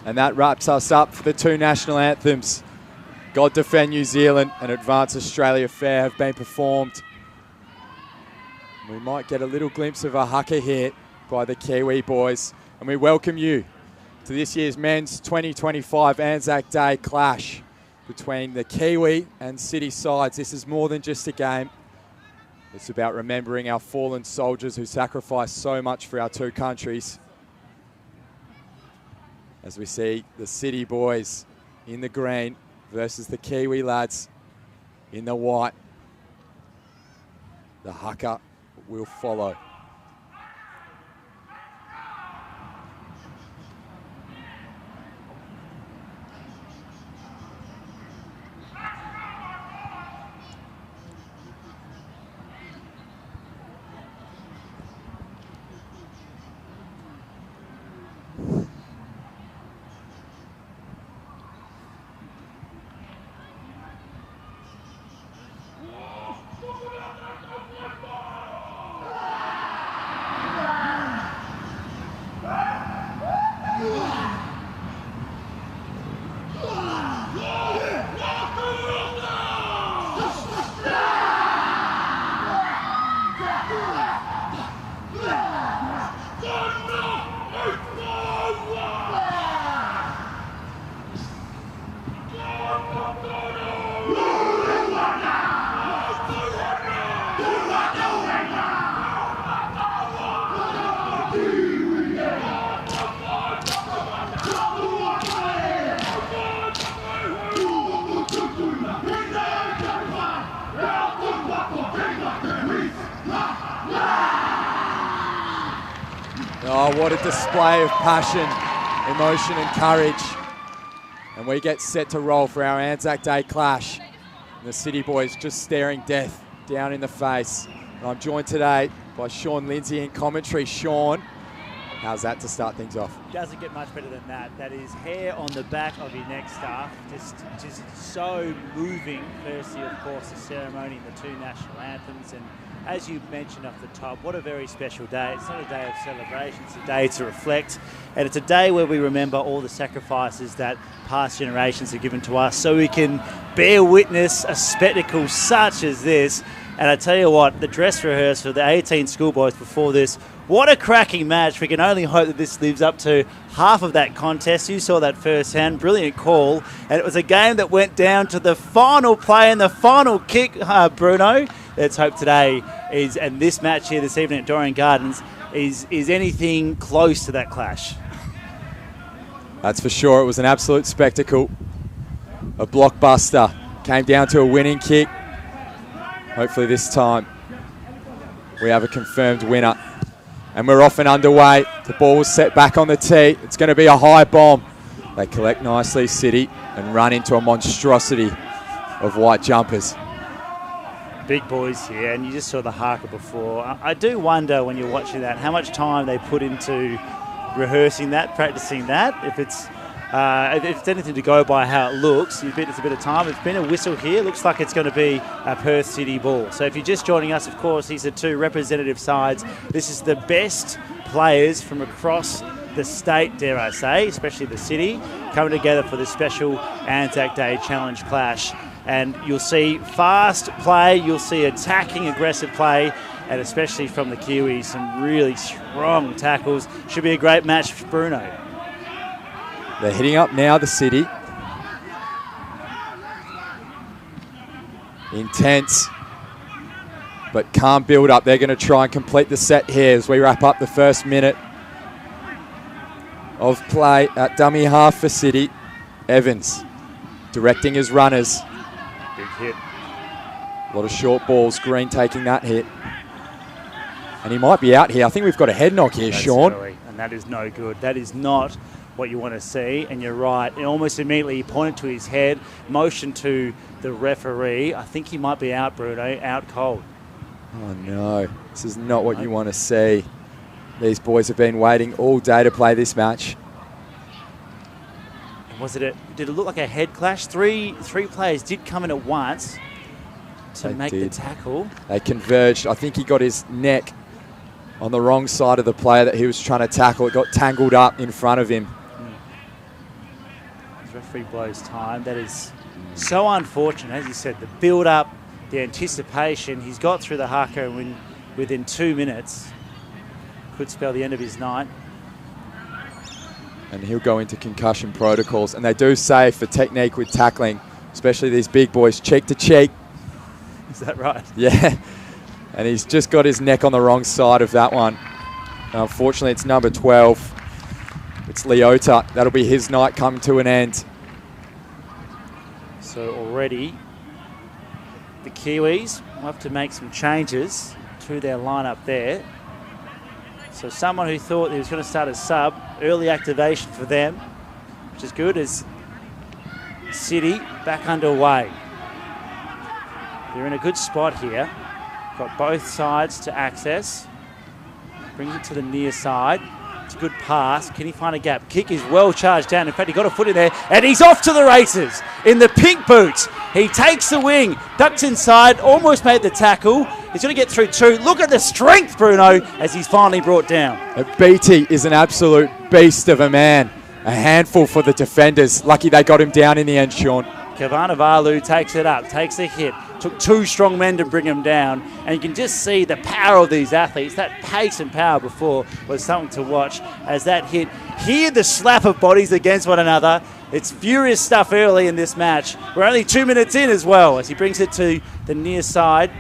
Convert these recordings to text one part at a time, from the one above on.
And that wraps us up for the two national anthems. God Defend New Zealand and Advance Australia Fair have been performed. We might get a little glimpse of a Haka here by the Kiwi boys. And we welcome you to this year's men's 2025 Anzac Day clash between the Kiwi and City sides. This is more than just a game. It's about remembering our fallen soldiers who sacrificed so much for our two countries. As we see the City boys in the green versus the Kiwi lads in the white. The Haka will follow. Oh, what a display of passion, emotion and courage. And we get set to roll for our Anzac Day clash. And the City boys just staring death down in the face. And I'm joined today by Sean Lindsay in commentary. Sean, how's that to start things off? Doesn't get much better than that. That is hair on the back of your neck, staff. Just so moving. Firstly, of course, the ceremony and the two national anthems. And as you mentioned off the top, what a very special day. It's not a day of celebration, it's a day to reflect. And it's a day where we remember all the sacrifices that past generations have given to us so we can bear witness a spectacle such as this. And I tell you what, the dress rehearsal, the 18 schoolboys before this, what a cracking match. We can only hope that this lives up to half of that contest. You saw that firsthand. Brilliant call. And it was a game that went down to the final play and the final kick, Bruno. Let's hope today is, and this match here this evening at Dorrien Gardens, is anything close to that clash. That's for sure. It was an absolute spectacle. A blockbuster. Came down to a winning kick. Hopefully this time we have a confirmed winner. And we're off and underway. The ball was set back on the tee. It's going to be a high bomb. They collect nicely, City, and run into a monstrosity of white jumpers. Big boys here, and you just saw the Haka before. I do wonder when you're watching that how much time they put into rehearsing that, practicing that. If it's anything to go by how it looks, it's a bit of time. It's been a whistle here. Looks like it's going to be a Perth City ball. So if you're just joining us, of course, these are two representative sides. This is the best players from across the state, dare I say, especially the City, coming together for this special Anzac Day Challenge clash. And you'll see fast play, you'll see attacking, aggressive play, and especially from the Kiwis, some really strong tackles. Should be a great match for Bruno. They're hitting up now, the City. Intense, but calm build up. They're going to try and complete the set here as we wrap up the first minute of play at dummy half for City. Evans directing his runners. Big hit. A lot of short balls. Green taking that hit. And he might be out here. I think we've got a head knock here, That's Sean. Early, and that is no good. That is not what you want to see. And you're right. And almost immediately he pointed to his head, motioned to the referee. I think he might be out, Bruno, out cold. Oh, no. This is not what you want to see. These boys have been waiting all day to play this match. Did it look like a head clash? Three players did come in at once to make the tackle. They converged. I think he got his neck on the wrong side of the player that he was trying to tackle. It got tangled up in front of him. referee blows time. That is so unfortunate. As you said, the build-up, the anticipation. He's got through the Haka and within 2 minutes. Could spell the end of his night. And he'll go into concussion protocols. And they do say for technique with tackling, especially these big boys, cheek to cheek. Is that right? Yeah. And he's just got his neck on the wrong side of that one. And unfortunately, it's number 12. It's Leota. That'll be his night coming to an end. So already, the Kiwis will have to make some changes to their lineup there. So someone who thought he was going to start as sub, early activation for them, which is good, as City back underway. They're in a good spot here. Got both sides to access. Brings it to the near side. It's a good pass. Can he find a gap? Kick is well charged down. In fact, he got a foot in there, and he's off to the races in the pink boots. He takes the wing, ducks inside, almost made the tackle. He's going to get through two. Look at the strength, Bruno, as he's finally brought down. BT is an absolute beast of a man. A handful for the defenders. Lucky they got him down in the end, Sean. Kavanavalu takes it up, takes a hit. Took two strong men to bring him down. And you can just see the power of these athletes. That pace and power before was something to watch as that hit. Hear the slap of bodies against one another. It's furious stuff early in this match. We're only 2 minutes in as well as he brings it to the near side.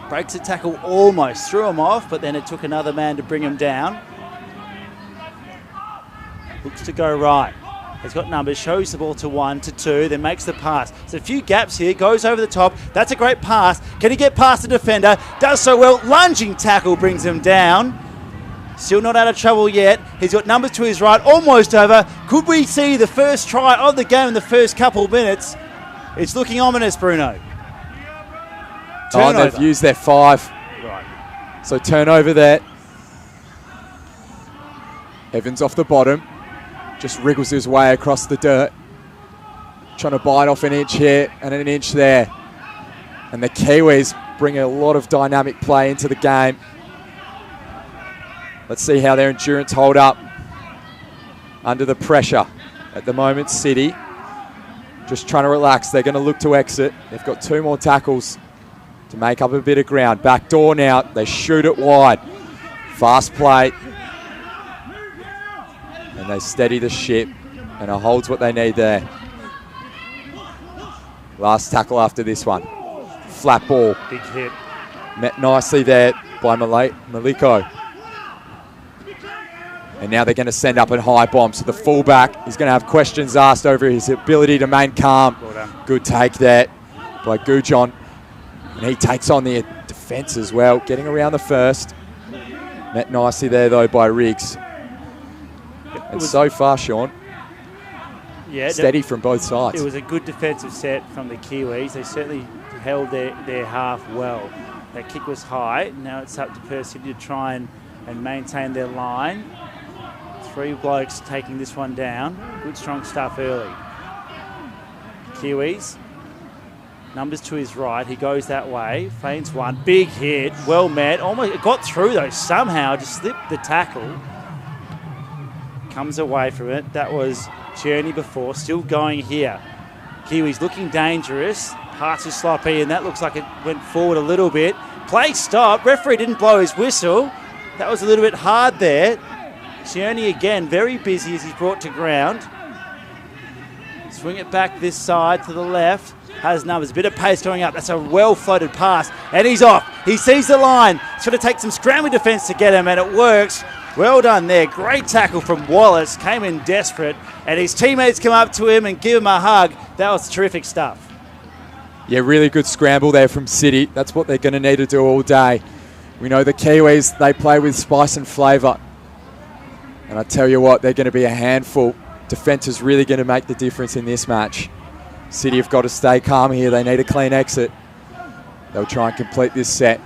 Breaks the tackle almost, threw him off, but then it took another man to bring him down. Looks to go right. He's got numbers, shows the ball to 1, to 2, then makes the pass. There's a few gaps here, goes over the top. That's a great pass. Can he get past the defender? Does so well. Lunging tackle brings him down. Still not out of trouble yet. He's got numbers to his right, almost over. Could we see the first try of the game in the first couple of minutes? It's looking ominous, Bruno. Turnover. Oh, they've used their 5. Right. So turnover there. Evans off the bottom. Just wriggles his way across the dirt. Trying to bite off an inch here and an inch there. And the Kiwis bring a lot of dynamic play into the game. Let's see how their endurance hold up under the pressure. At the moment, City just trying to relax. They're going to look to exit. They've got 2 more tackles to make up a bit of ground. Back door now. They shoot it wide. Fast play. And they steady the ship, and it holds what they need there. Last tackle after this one. Flat ball. Big hit. Met nicely there by Maliko. And now they're going to send up a high bomb. So the fullback is going to have questions asked over his ability to remain calm. Well, good take there by Gujon. And he takes on the defence as well, getting around the first. Met nicely there, though, by Riggs. And so far, Sean, steady from both sides. It was a good defensive set from the Kiwis. They certainly held their half well. That kick was high. Now it's up to Perth City to try and maintain their line. 3 blokes taking this one down. Good, strong stuff early. Kiwis. Numbers to his right. He goes that way. Feigns one. Big hit. Well met. Almost got through, though, somehow. Just slipped the tackle. Comes away from it. That was Journey before. Still going here. Kiwis looking dangerous. Pass is sloppy, and that looks like it went forward a little bit. Play stopped. Referee didn't blow his whistle. That was a little bit hard there. Journey again, very busy as he's brought to ground. Swing it back this side to the left. Has numbers. A bit of pace going up. That's a well-floated pass. And he's off. He sees the line. It's going to take some scrambling defence to get him, and it works. Well done there. Great tackle from Wallace. Came in desperate. And his teammates come up to him and give him a hug. That was terrific stuff. Yeah, really good scramble there from City. That's what they're going to need to do all day. We know the Kiwis, they play with spice and flavour. And I tell you what, they're going to be a handful. Defence is really going to make the difference in this match. City have got to stay calm here. They need a clean exit. They'll try and complete this set.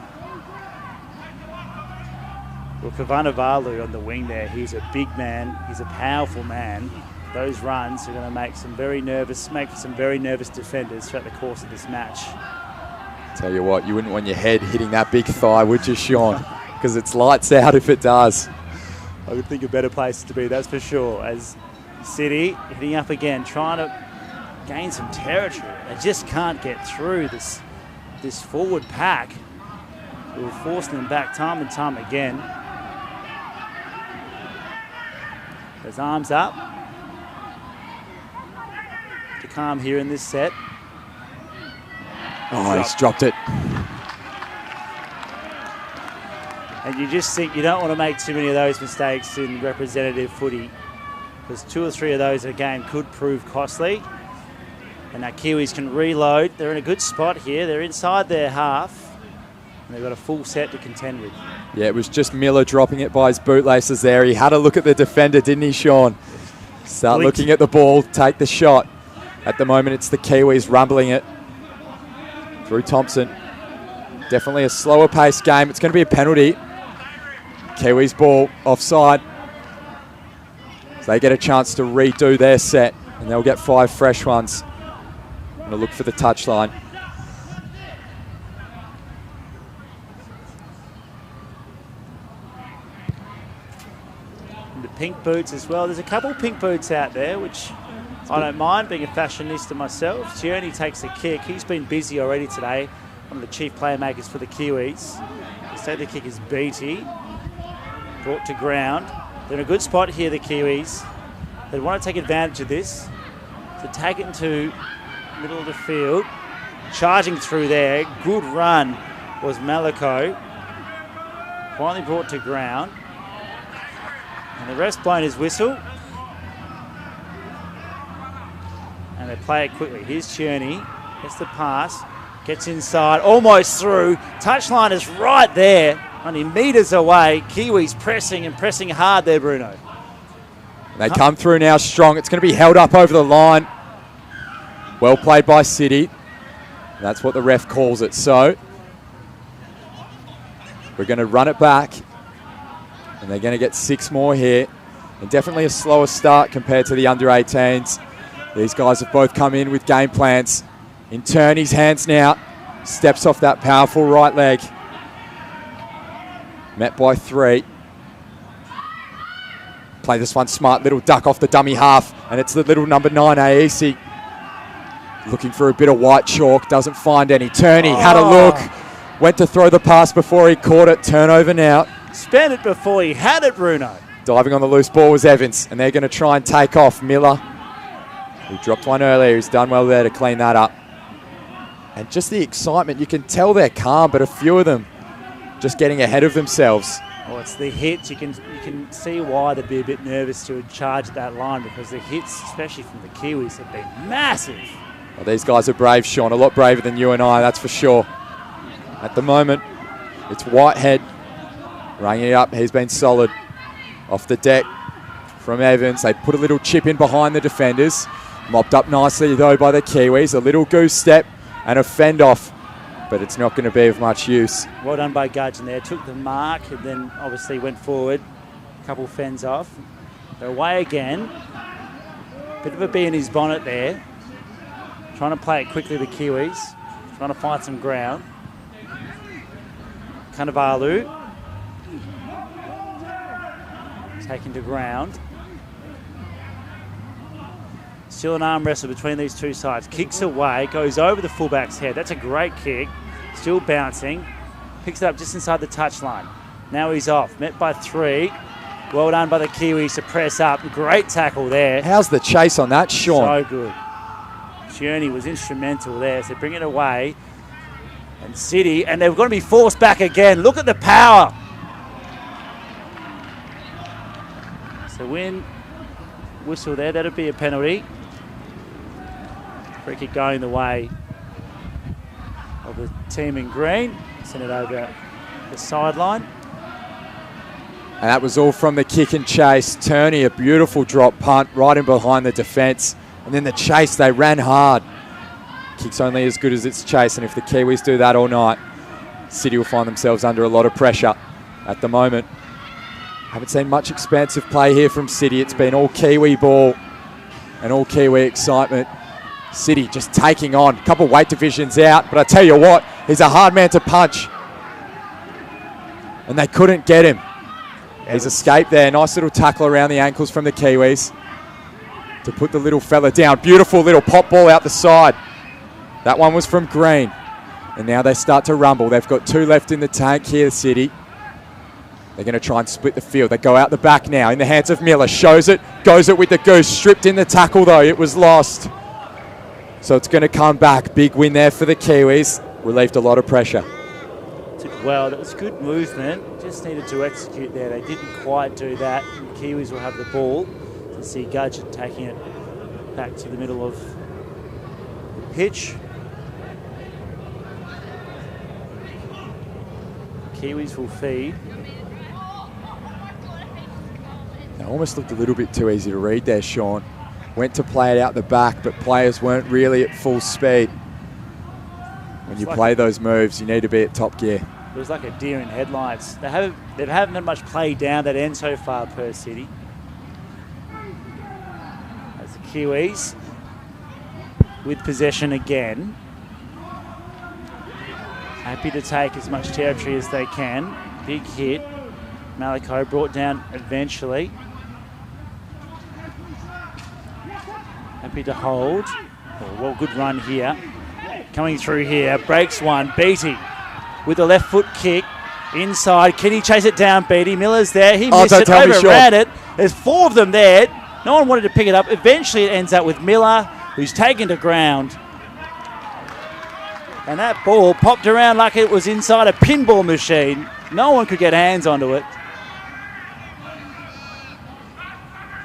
Well, Kavanavalu on the wing there, he's a big man. He's a powerful man. Those runs are going to make some very nervous defenders throughout the course of this match. Tell you what, you wouldn't want your head hitting that big thigh, would you, Sean? Because it's lights out if it does. I would think of better places to be, that's for sure. As City hitting up again, trying to gain some territory. They just can't get through this forward pack. We're forcing them back time and time again. His arms up. To calm here in this set. Oh, he's dropped it. And you just think you don't want to make too many of those mistakes in representative footy, because 2 or 3 of those a game could prove costly. And now Kiwis can reload. They're in a good spot here. They're inside their half, and they've got a full set to contend with. Yeah, it was just Miller dropping it by his bootlaces there. He had a look at the defender, didn't he, Sean? Start looking at the ball, take the shot. At the moment, it's the Kiwis rumbling it through Thompson. Definitely a slower paced game. It's going to be a penalty. Kiwis ball offside. So they get a chance to redo their set, and they'll get 5 fresh ones. I'm going to look for the touchline. The pink boots as well. There's a couple pink boots out there, which I don't mind, being a fashionista myself. Tierney takes the kick. He's been busy already today. One of the chief playmakers for the Kiwis. So the kick is Beatty. Brought to ground. They're in a good spot here, the Kiwis. They want to take advantage of this. To take it into middle of the field. Charging through there. Good run was Malako. Finally brought to ground. And the ref's blown his whistle. And they play it quickly. Here's Tierney. Gets the pass. Gets inside. Almost through. Touchline is right there. Only metres away. Kiwis pressing and pressing hard there, Bruno. They come through now strong. It's going to be held up over the line. Well played by City. That's what the ref calls it. So we're going to run it back. And they're going to get 6 more here. And definitely a slower start compared to the under-18s. These guys have both come in with game plans. In turn, his hands now. Steps off that powerful right leg. Met by 3. Play this one smart. Little duck off the dummy half. And it's the little number 9, Aisi. Looking for a bit of white chalk. Doesn't find any. Turney had a look. Went to throw the pass before he caught it. Turnover now. Spent it before he had it, Bruno. Diving on the loose ball was Evans. And they're going to try and take off Miller. He dropped one earlier. He's done well there to clean that up. And just the excitement. You can tell they're calm, but a few of them just getting ahead of themselves. Well, it's the hits. You can see why they'd be a bit nervous to charge that line, because the hits, especially from the Kiwis, have been massive. Well, these guys are brave, Sean. A lot braver than you and I, that's for sure. At the moment, it's Whitehead running it up. He's been solid. Off the deck from Evans. They put a little chip in behind the defenders. Mopped up nicely, though, by the Kiwis. A little goose step and a fend off, but it's not going to be of much use. Well done by Gudgeon there. Took the mark and then obviously went forward. A couple fends off. They're away again. Bit of a bee in his bonnet there. Trying to play it quickly, the Kiwis. Trying to find some ground. Cannavalu. Taken to ground. Still an arm wrestle between these two sides. Kicks away, goes over the fullback's head. That's a great kick. Still bouncing. Picks it up just inside the touchline. Now he's off. Met by 3. Well done by the Kiwis to press up. Great tackle there. How's the chase on that, Sean? So good. Tierney was instrumental there. So bring it away. And City, and they're going to be forced back again. Look at the power. So whistle there. That'll be a penalty. Free kick going the way of the team in green. Send it over the sideline. And that was all from the kick and chase. Turney, a beautiful drop punt right in behind the defence. And then the chase, they ran hard. Kick's only as good as its chase, and if the Kiwis do that all night, City will find themselves under a lot of pressure at the moment. Haven't seen much expansive play here from City. It's been all Kiwi ball and all Kiwi excitement. City just taking on. A couple weight divisions out, but I tell you what, he's a hard man to punch. And they couldn't get him. He's escaped there. Nice little tackle around the ankles from the Kiwis. to put the little fella down. Beautiful little pop ball out the side. That one was from Green. And now they start to rumble. They've got 2 left in the tank here, City. They're going to try and split the field. They go out the back now in the hands of Miller. Shows it, goes it with the goose. Stripped in the tackle though, it was lost. So it's going to come back. Big win there for the Kiwis. Relieved a lot of pressure. Did well, that was good movement. Just needed to execute there. They didn't quite do that. And the Kiwis will have the ball. To see Gudgeon taking it back to the middle of the pitch. Kiwis will feed. It almost looked a little bit too easy to read there, Sean. Went to play it out the back, but players weren't really at full speed. When you play those moves, you need to be at top gear. It was like a deer in headlights. They haven't had much play down that end so far, Perth City. As the Kiwis with possession again. Happy to take as much territory as they can. Big hit. Malako brought down eventually. Happy to hold. Oh, well, good run here. Coming through here, breaks one. Beatty with a left foot kick. Inside, can he chase it down, Beatty? Miller's there, he missed it, overran it. There's 4 of them there. No one wanted to pick it up. Eventually it ends up with Miller, who's taken to ground. And that ball popped around like it was inside a pinball machine. No one could get hands onto it.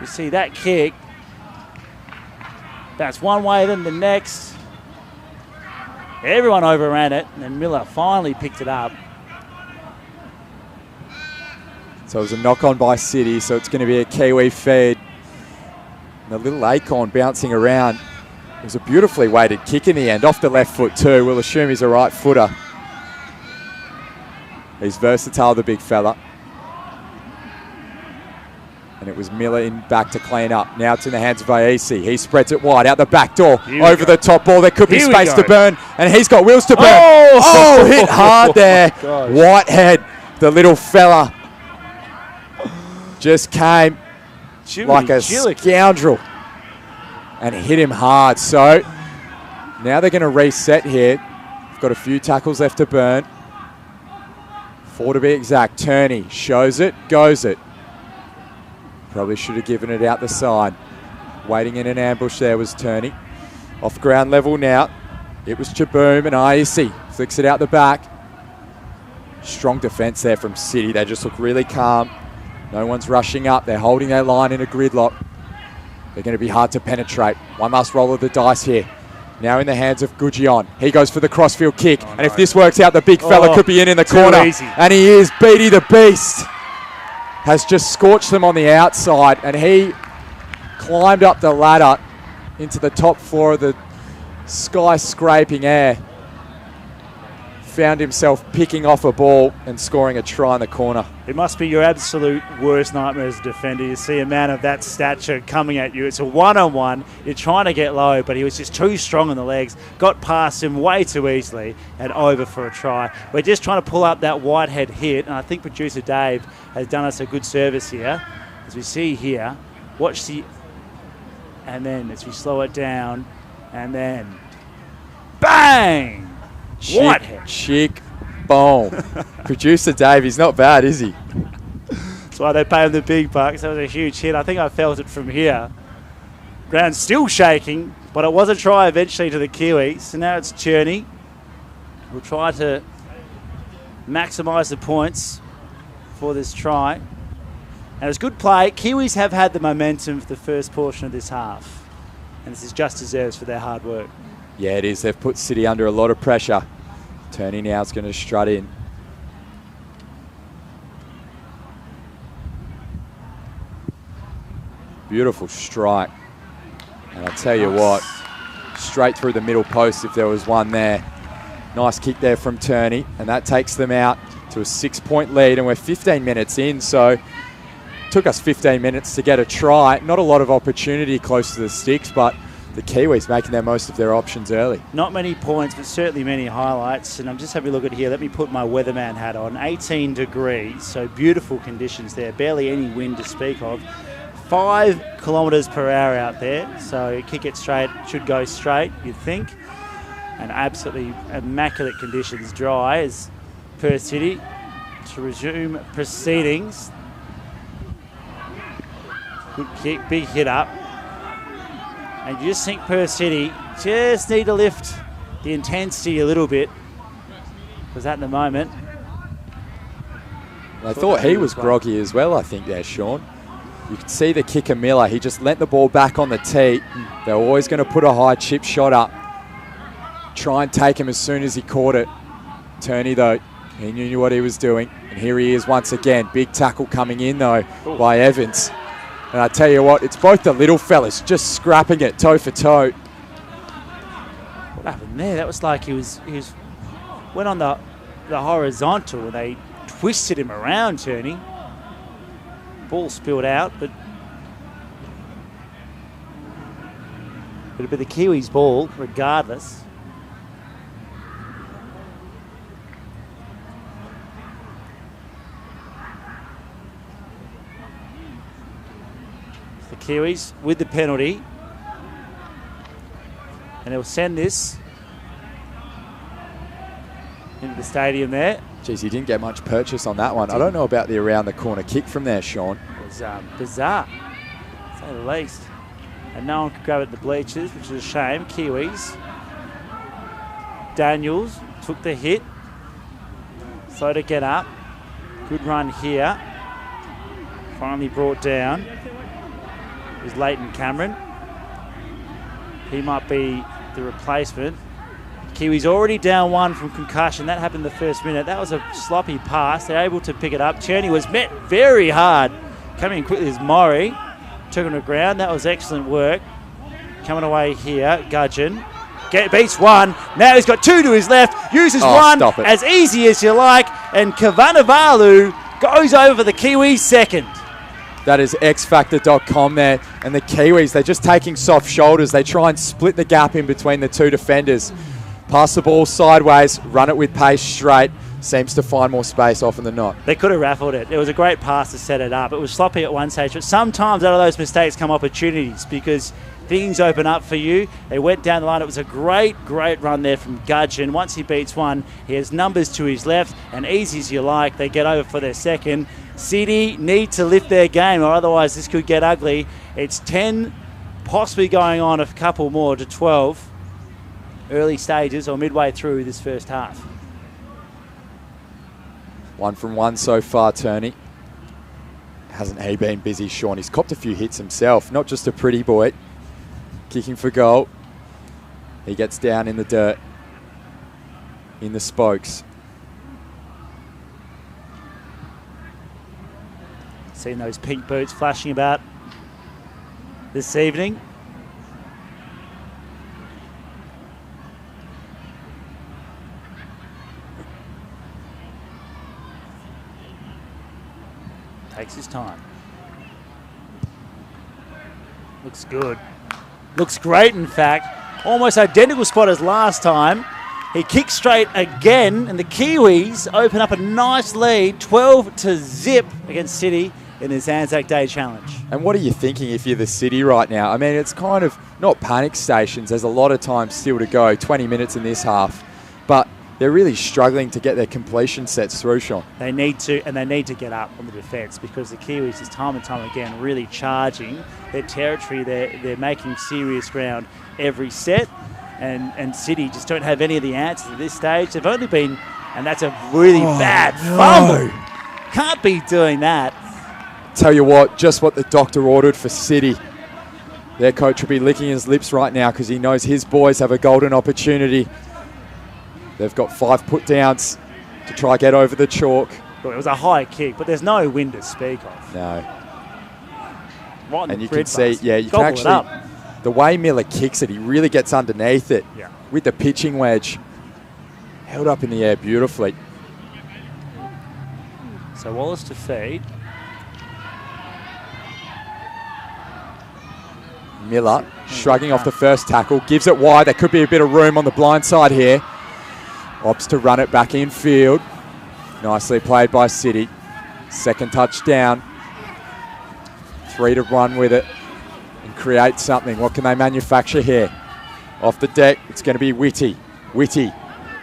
You see that kick. That's one way, then the next. Everyone overran it, and then Miller finally picked it up. So it was a knock-on by City, so it's going to be a Kiwi feed. And the little acorn bouncing around. It was a beautifully weighted kick in the end, off the left foot too. We'll assume he's a right footer. He's versatile, the big fella. And it was Miller in back to clean up. Now it's in the hands of Aisi. He spreads it wide, out the back door, over the top ball. There could be space to burn, and he's got wheels to burn. Oh, hit hard there. Whitehead, the little fella, just came like a scoundrel and hit him hard. So now they're going to reset here. We've got a few tackles left to burn. 4 to be exact. Turney shows it, goes it. Probably should have given it out the side. Waiting in an ambush there was Turney. Off ground level now. It was Chaboom, and Icy flicks it out the back. Strong defence there from City. They just look really calm. No one's rushing up. They're holding their line in a gridlock. They're going to be hard to penetrate. One last roll of the dice here. Now in the hands of Gudgeon. He goes for the crossfield kick. And if this works out, the big fella could be in the corner. Easy. And he is. Beatty the Beast has just scorched them on the outside. And he climbed up the ladder into the top floor of the skyscraping air. Found himself picking off a ball and scoring a try in the corner. It must be your absolute worst nightmare as a defender. You see a man of that stature coming at you. It's a one-on-one. You're trying to get low, but he was just too strong in the legs. Got past him way too easily and over for a try. We're just trying to pull up that Whitehead hit, and I think producer Dave has done us a good service here. As we see here, watch the... And then as we slow it down, and then... Bang! Chick, boom. Producer Dave, he's not bad, is he? That's why they pay him the big bucks. That was a huge hit. I think I felt it from here. Ground still shaking, but it was a try eventually to the Kiwis. So now it's Cherney. We'll try to maximise the points for this try. And it was good play. Kiwis have had the momentum for the first portion of this half. And this is just deserves for their hard work. Yeah, it is. They've put City under a lot of pressure. Turney now is going to strut in. Beautiful strike. And I'll tell you what, straight through the middle post if there was one there. Nice kick there from Turney, and that takes them out to a 6-point lead, and we're 15 minutes in, so took us 15 minutes to get a try. Not a lot of opportunity close to the sticks, but the Kiwis making their most of their options early. Not many points, but certainly many highlights. And I'm just having a look at here. Let me put my weatherman hat on. 18 degrees, so beautiful conditions there. Barely any wind to speak of. 5 kilometres per hour out there, so kick it straight, should go straight, you'd think. And absolutely immaculate conditions, dry as Perth City to resume proceedings. Good kick, big hit up. And you just think Perth City just need to lift the intensity a little bit, because at the moment... I thought he was groggy as well, I think, there, Sean. You could see the kicker Miller. He just lent the ball back on the tee. They're always going to put a high chip shot up. Try and take him as soon as he caught it. Turney, though, he knew what he was doing. And here he is once again. Big tackle coming in, though, by Evans. And I tell you what, it's both the little fellas just scrapping it toe for toe. What happened there? That was like he went on the horizontal and they twisted him around, Turney. Ball spilled out, but it'll be the Kiwis' ball regardless. The Kiwis with the penalty, and they'll send this into the stadium there. Geez, he didn't get much purchase on that one. I don't know about the around the corner kick from there, Sean. It was bizarre, to say the least. And no one could grab it at the bleachers, which is a shame. Kiwis. Daniels took the hit. Slow to get up. Good run here. Finally brought down. It was Leighton Cameron. He might be the replacement. Kiwis already down 1 from concussion. That happened the first minute. That was a sloppy pass. They're able to pick it up. Turney was met very hard. Coming in quickly as Maury. Took him to ground. That was excellent work. Coming away here, Gudgeon. Beats 1. Now he's got 2 to his left. Uses 1 as easy as you like. And Kavanavalu goes over the Kiwis second. That is xfactor.com there. And the Kiwis, they're just taking soft shoulders. They try and split the gap in between the 2 defenders. Pass the ball sideways, run it with pace straight. Seems to find more space often than not. They could have raffled it. It was a great pass to set it up. It was sloppy at one stage, but sometimes out of those mistakes come opportunities because things open up for you. They went down the line. It was a great run there from Gudgeon. Once he beats 1, he has numbers to his left, and easy as you like, they get over for their second. City need to lift their game, or otherwise this could get ugly. It's 10, possibly going on a couple more to 12. Early stages or midway through this first half. 1 from 1 so far, Turney. Hasn't he been busy, Sean? He's copped a few hits himself, not just a pretty boy. Kicking for goal. He gets down in the dirt, in the spokes. Seen those pink boots flashing about this evening. Takes his time. Looks good. Looks great, in fact. Almost identical spot as last time. He kicks straight again, and the Kiwis open up a nice lead, 12-0 against City in this Anzac Day Challenge. And what are you thinking if you're the City right now? I mean, it's kind of not panic stations. There's a lot of time still to go, 20 minutes in this half. But they're really struggling to get their completion sets through, Sean. They need to, and they need to get up on the defence because the Kiwis is time and time again really charging their territory. They're making serious ground every set, and City just don't have any of the answers at this stage. They've only been, and that's a really bad fumble. Can't be doing that. Tell you what, just what the doctor ordered for City. Their coach will be licking his lips right now because he knows his boys have a golden opportunity. They've got 5 put downs to try get over the chalk. Look, it was a high kick, but there's no wind to speak of. No. Right, and you can see, you can actually, the way Miller kicks it, he really gets underneath it with the pitching wedge. Held up in the air beautifully. So Wallace to feed. Miller shrugging off the first tackle, gives it wide. There could be a bit of room on the blind side here. Opts to run it back in field. Nicely played by City. Second touchdown. 3 to run with it and create something. What can they manufacture here? Off the deck, it's going to be Whitty. Whitty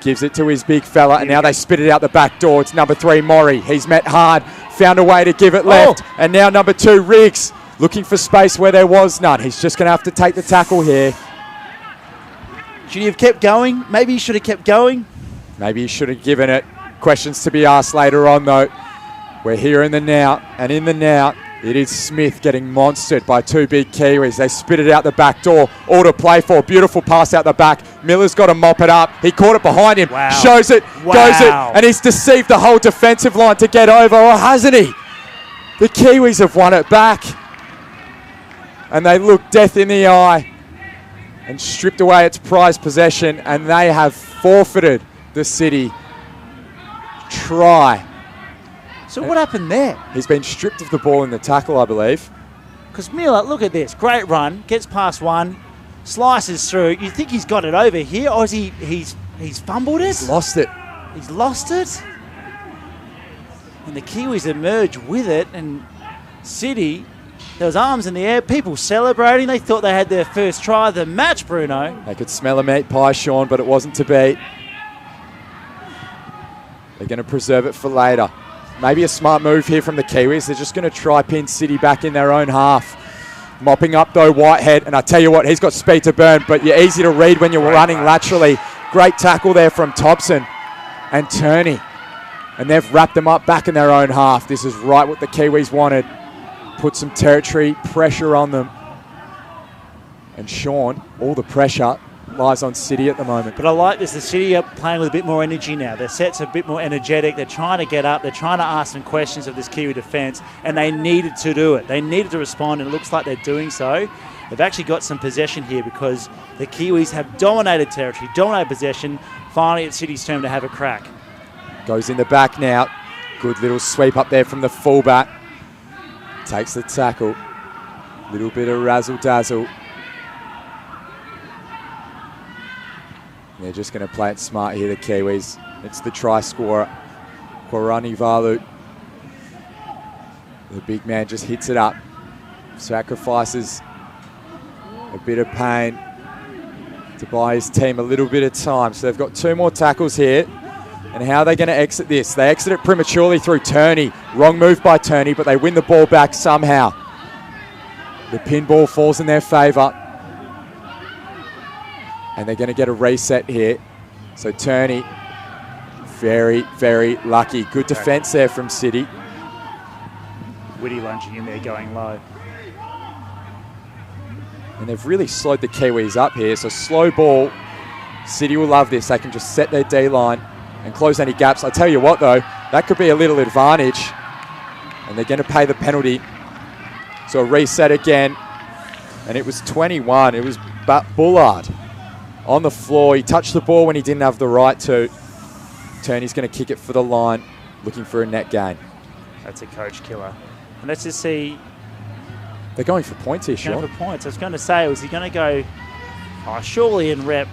gives it to his big fella, and now they spit it out the back door. It's number 3, Maury. He's met hard, found a way to give it left. And now number 2, Riggs, looking for space where there was none. He's just going to have to take the tackle here. Should he have kept going? Maybe he should have kept going. Maybe he should have given it. Questions to be asked later on, though. We're here in the now, and in the now, it is Smith getting monstered by 2 big Kiwis. They spit it out the back door, all to play for. Beautiful pass out the back. Miller's got to mop it up. He caught it behind him, shows it, goes it, and he's deceived the whole defensive line to get over, or hasn't he? The Kiwis have won it back. And they look death in the eye and stripped away its prized possession, and they have forfeited the City try. So what happened there? He's been stripped of the ball in the tackle, I believe. Because Miller, look at this. Great run. Gets past one. Slices through. You think he's got it over here, or is he's fumbled it? He's lost it. He's lost it. And the Kiwis emerge with it. And City, there was arms in the air. People celebrating. They thought they had their first try of the match, Bruno. They could smell a meat pie, Sean, but it wasn't to be. They're going to preserve it for later. Maybe a smart move here from the Kiwis. They're just going to try pin City back in their own half. Mopping up, though, Whitehead. And I tell you what, he's got speed to burn, but you're easy to read when you're running laterally. Great tackle there from Thompson and Turney. And they've wrapped them up back in their own half. This is right what the Kiwis wanted. Put some territory pressure on them. And Sean, all the pressure lies on City at the moment. But I like this. The City are playing with a bit more energy now. Their sets are a bit more energetic. They're trying to get up. They're trying to ask some questions of this Kiwi defence, and they needed to do it. They needed to respond, and it looks like they're doing so. They've actually got some possession here because the Kiwis have dominated territory, dominated possession. Finally, it's City's turn to have a crack. Goes in the back now. Good little sweep up there from the fullback. Takes the tackle. Little bit of razzle-dazzle. They're just going to play it smart here, the Kiwis. It's the try scorer, Korani Valu. The big man just hits it up. Sacrifices a bit of pain to buy his team a little bit of time. So they've got 2 more tackles here. And how are they going to exit this? They exit it prematurely through Turney. Wrong move by Turney, but they win the ball back somehow. The pinball falls in their favour. And they're going to get a reset here. So Turney, very, very lucky. Good defence there from City. Whitty lunging in there, going low. And they've really slowed the Kiwis up here. So slow ball. City will love this. They can just set their D-line and close any gaps. I tell you what, though, that could be a little advantage. And they're going to pay the penalty. So a reset again. And it was 21. It was Bullard on the floor. He touched the ball when he didn't have the right to. Turney's going to kick it for the line, looking for a net gain. That's a coach killer. And let's just see. They're going for points here, Sean. Going for points. I was going to say, was he going to go? Oh, surely in rep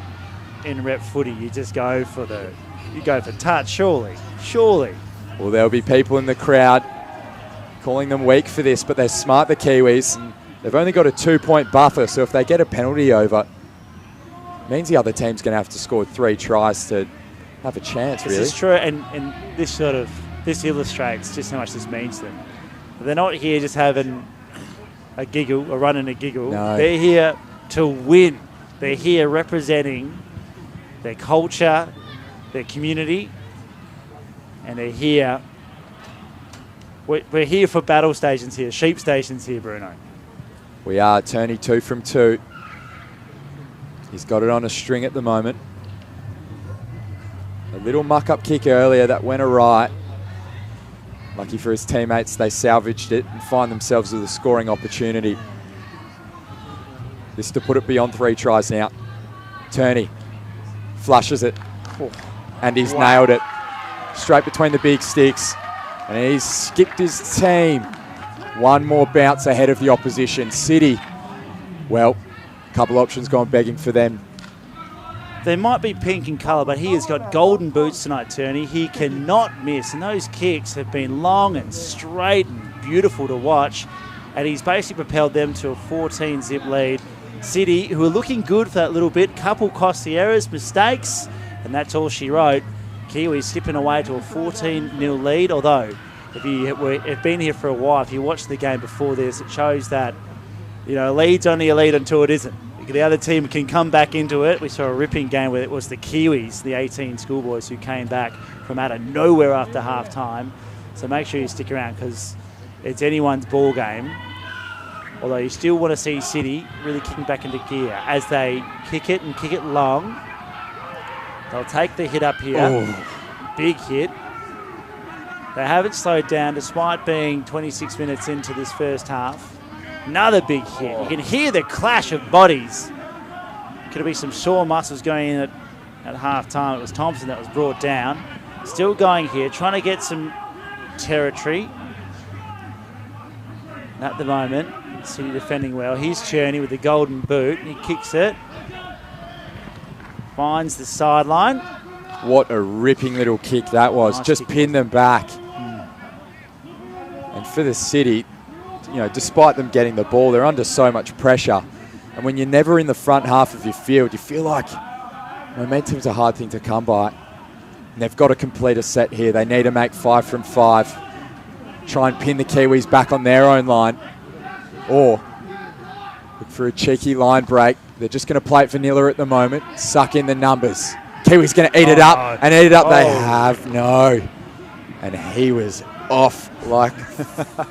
footy, you just go for touch. Surely. Well, there'll be people in the crowd calling them weak for this, but they're smart, the Kiwis. And they've only got a 2-point buffer, so if they get a penalty over, it means the other team's going to have to score 3 tries to have a chance, really. This is true, and this illustrates just how much this means to them. They're not here just having a giggle, a run and a giggle. No. They're here to win. They're here representing their culture, their community, and they're here. We're here for battle stations here, sheep stations here, Bruno. We are. Turney 2 from 2. He's got it on a string at the moment. A little muck-up kick earlier that went awry. Lucky for his teammates, they salvaged it and find themselves with a scoring opportunity. This to put it beyond 3 tries now. Turney flushes it, and he's nailed it. Straight between the big sticks, and he's skipped his team. 1 more bounce ahead of the opposition. City, well, a couple options gone begging for them. They might be pink in colour, but he has got golden boots tonight, Turney. He cannot miss, and those kicks have been long and straight and beautiful to watch. and he's basically propelled them to a 14-zip lead. City, who are looking good for that little bit, couple costly errors, mistakes, and that's all she wrote. Kiwis slipping away to a 14-0 lead, although if you have been here for a while, if you watched the game before this, it shows that, you know, lead's only a lead until it isn't. The other team can come back into it. We saw a ripping game where it was the Kiwis, the 18 schoolboys, who came back from out of nowhere after half-time. So make sure you stick around because it's anyone's ball game. Although you still want to see City really kicking back into gear as they kick it and kick it long. They'll take the hit up here. Oh. Big hit. They haven't slowed down despite being 26 minutes into this first half. Another big hit. You can hear the clash of bodies. Could be some sore muscles going in at half-time. It was Thompson that was brought down. Still going here, trying to get some territory. And at the moment, City defending well. Here's Cherney with the golden boot. He kicks it. Finds the sideline. What a ripping little kick that was. Nice Just pinned them back. And for the City, you know, despite them getting the ball, they're under so much pressure. And when you're never in the front half of your field, you feel like momentum's a hard thing to come by. And they've got to complete a set here. They need to make 5 from 5. Try and pin the Kiwis back on their own line. Or look for a cheeky line break. They're just going to play it vanilla at the moment. Suck in the numbers. Kiwis going to eat it up. And eat it up they have. No. And he was off like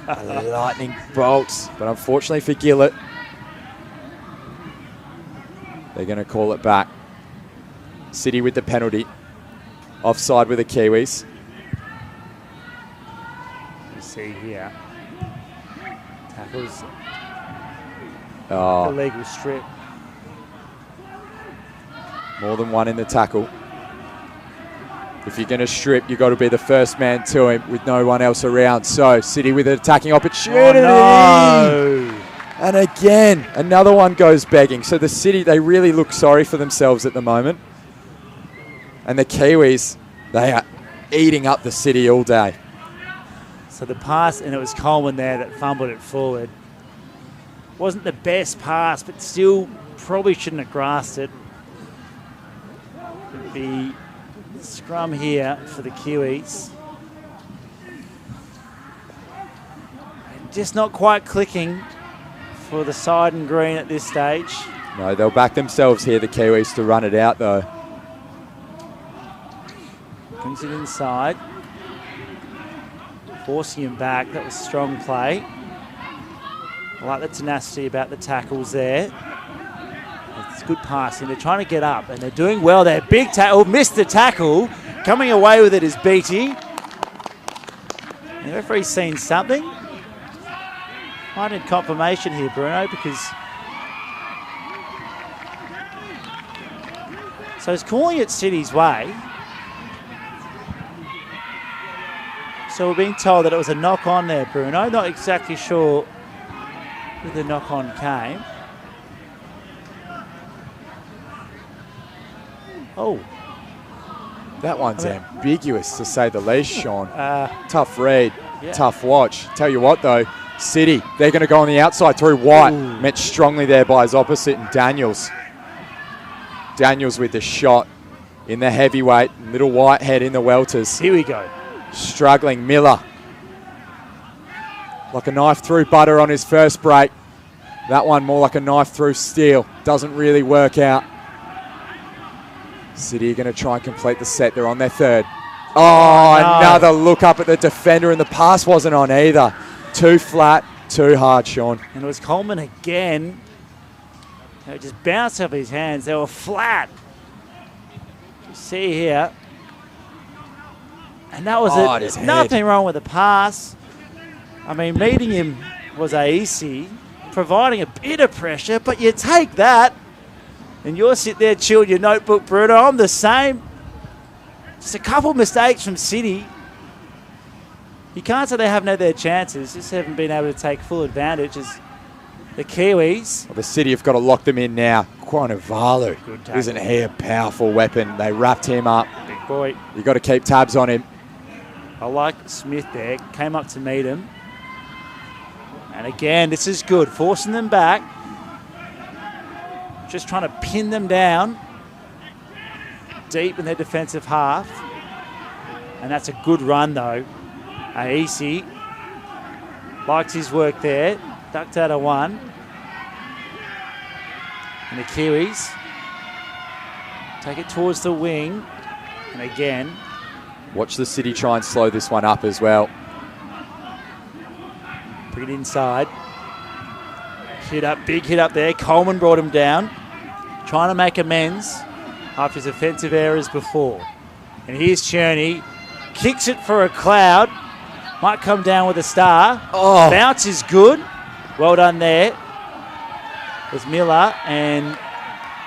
a lightning bolt. But unfortunately for Gillett, they're going to call it back. City with the penalty. Offside with the Kiwis. You see here. Tackles. Oh. Illegal strip. More than one in the tackle. If you're going to strip, you've got to be the first man to him with no one else around. So, City with an attacking opportunity. Oh, no. And again, another one goes begging. So the City, they really look sorry for themselves at the moment. And the Kiwis, they are eating up the City all day. So the pass, and it was Coleman there that fumbled it forward. Wasn't the best pass, but still probably shouldn't have grasped it. The scrum here for the Kiwis. Just not quite clicking for the side and green at this stage. No, they'll back themselves here, the Kiwis, to run it out though. Brings it inside. Forcing him back. That was strong play. I like the tenacity about the tackles there. It's good passing. They're trying to get up, and they're doing well there. Big tackle. Missed the tackle. Coming away with it is Beatty. The referee's seen something. Might need confirmation here, Bruno, because... So he's calling it City's way. So we're being told that it was a knock-on there, Bruno. Not exactly sure where the knock-on came. Oh. That one's ambiguous, to say the least, Sean. Tough read, tough watch. Tell you what, though, City, they're going to go on the outside through White. Ooh. Met strongly there by his opposite, and Daniels. Daniels with the shot in the heavyweight. Little Whitehead in the welters. Here we go. Struggling Miller. Like a knife through butter on his first break. That one more like a knife through steel. Doesn't really work out. City are going to try and complete the set. They're on their third. Oh, no. Another look up at the defender, and the pass wasn't on either. Too flat, too hard, Sean. And it was Coleman again. They just bounced off his hands. They were flat. You see here. And that was nothing wrong with the pass. I mean, meeting him was easy, providing a bit of pressure, but you take that. And you'll sit there, chill your notebook, Bruno. I'm the same. Just a couple of mistakes from City. You can't say they haven't had their chances. Just haven't been able to take full advantage as the Kiwis. Well, the City have got to lock them in now. Quanavalu, isn't he a powerful weapon? They wrapped him up. Big boy. You've got to keep tabs on him. I like Smith there. Came up to meet him. And again, this is good. Forcing them back. Just trying to pin them down deep in their defensive half. And that's a good run, though. Aisi likes his work there. Ducked out of one. And the Kiwis take it towards the wing. And again, watch the City try and slow this one up as well. bring it inside. Hit up, big hit up there. Coleman brought him down. Trying to make amends after his offensive errors before. And here's Cherney. Kicks it for a cloud. Might come down with a star. Oh. Bounce is good. Well done there. There's Miller, and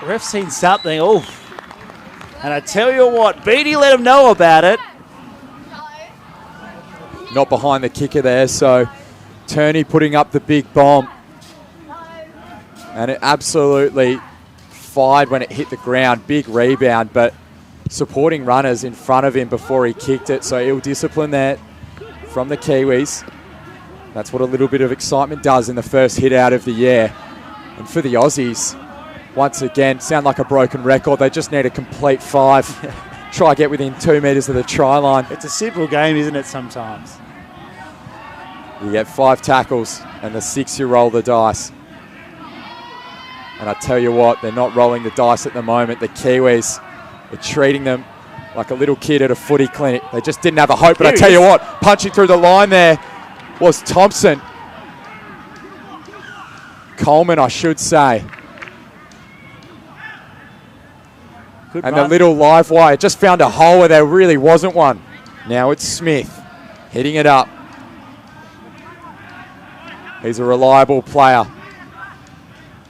the ref's seen something. Oh. And I tell you what, Beattie let him know about it. Not behind the kicker there, so Turney putting up the big bomb. And it absolutely fired when it hit the ground. Big rebound, but supporting runners in front of him before he kicked it. So ill discipline there from the Kiwis. That's what a little bit of excitement does in the first hit out of the year. And for the Aussies, once again, sound like a broken record. They just need a complete 5. Try get within 2 metres of the try line. It's a simple game, isn't it, sometimes? You get 5 tackles and the 6 you roll the dice. And I tell you what, they're not rolling the dice at the moment. The Kiwis are treating them like a little kid at a footy clinic. They just didn't have a hope. But I tell you what, punching through the line there was Thompson. Coleman, I should say. Good and run. the little live wire just found a hole where there really wasn't one. Now it's Smith hitting it up. He's a reliable player.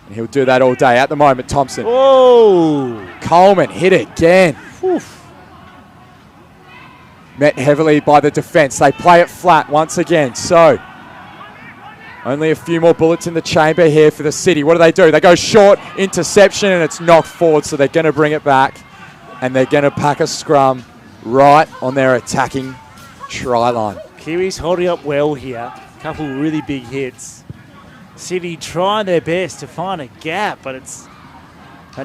And he'll do that all day. At the moment, Thompson. Oh! Coleman hit it again. Oof. Met heavily by the defence. They play it flat once again. So, only a few more bullets in the chamber here for the City. What do? They go short, interception, and it's knocked forward. So they're going to bring it back. And they're going to pack a scrum right on their attacking try line. Kiwis holding up well here. A couple really big hits. City trying their best to find a gap, but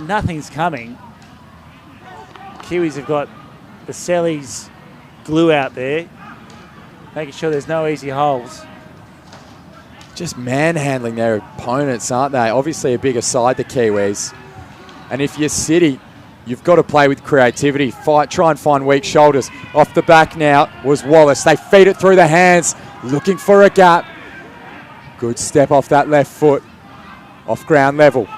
nothing's coming. Kiwis have got the Sellies glue out there, making sure there's no easy holes. Just manhandling their opponents, aren't they? Obviously a bigger side, the Kiwis. And if you're City, you've got to play with creativity. Try and find weak shoulders. Off the back now was Wallace. They feed it through the hands, looking for a gap. Good step off that left foot, off ground level.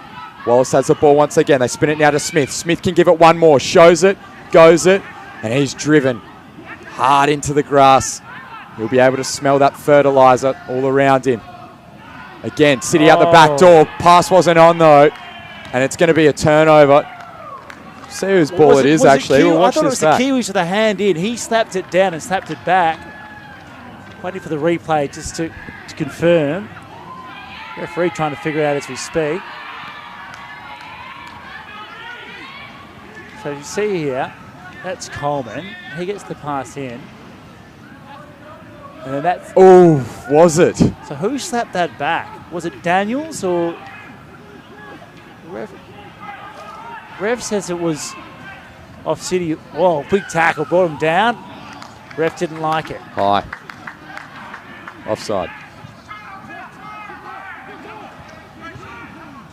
Wallace has the ball once again. They spin it now to Smith. Smith can give it one more. Shows it, goes it, and he's driven hard into the grass. He'll be able to smell that fertiliser all around him. Again, City out the back door. Pass wasn't on though, and it's going to be a turnover. See whose ball it is actually. We'll watch I thought this it was back. the Kiwis with a hand in. He slapped it down and slapped it back. Waiting for the replay just to confirm. Referee trying to figure it out as we speak. So you see here, that's Coleman. He gets the pass in. And then that's... Oh, was it? So who slapped that back? Was it Daniels or... Rev says it was off City. Whoa, big tackle, brought him down. Ref didn't like it. High. Offside. I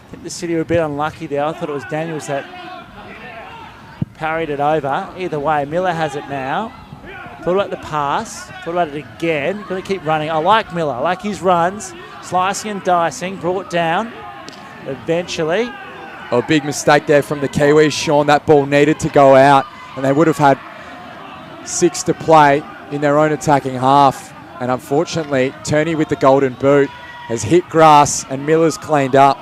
think the City were a bit unlucky there. I thought it was Daniels that parried it over. Either way, Miller has it now. Thought about the pass. Thought about it again. Going to keep running. I like Miller. I like his runs. Slicing and dicing. Brought down. Eventually. A big mistake there from the Kiwis, Sean. That ball needed to go out, and they would have had 6 to play in their own attacking half. And unfortunately, Turney with the golden boot has hit grass, and Miller's cleaned up.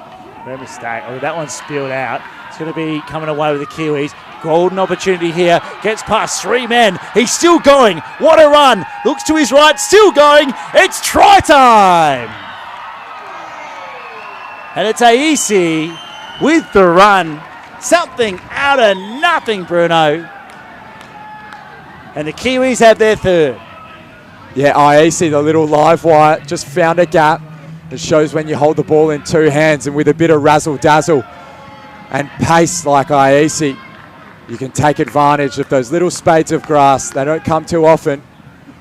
No mistake. Oh, that one spilled out. It's going to be coming away with the Kiwis. Golden opportunity here. Gets past 3 men. He's still going. What a run. Looks to his right. Still going. It's try time. And it's Aisi with the run. Something out of nothing, Bruno. And the Kiwis have their third. Yeah, Aisi, the little live wire, just found a gap. It shows when you hold the ball in two hands and with a bit of razzle-dazzle and pace like Iesi, you can take advantage of those little spades of grass. They don't come too often.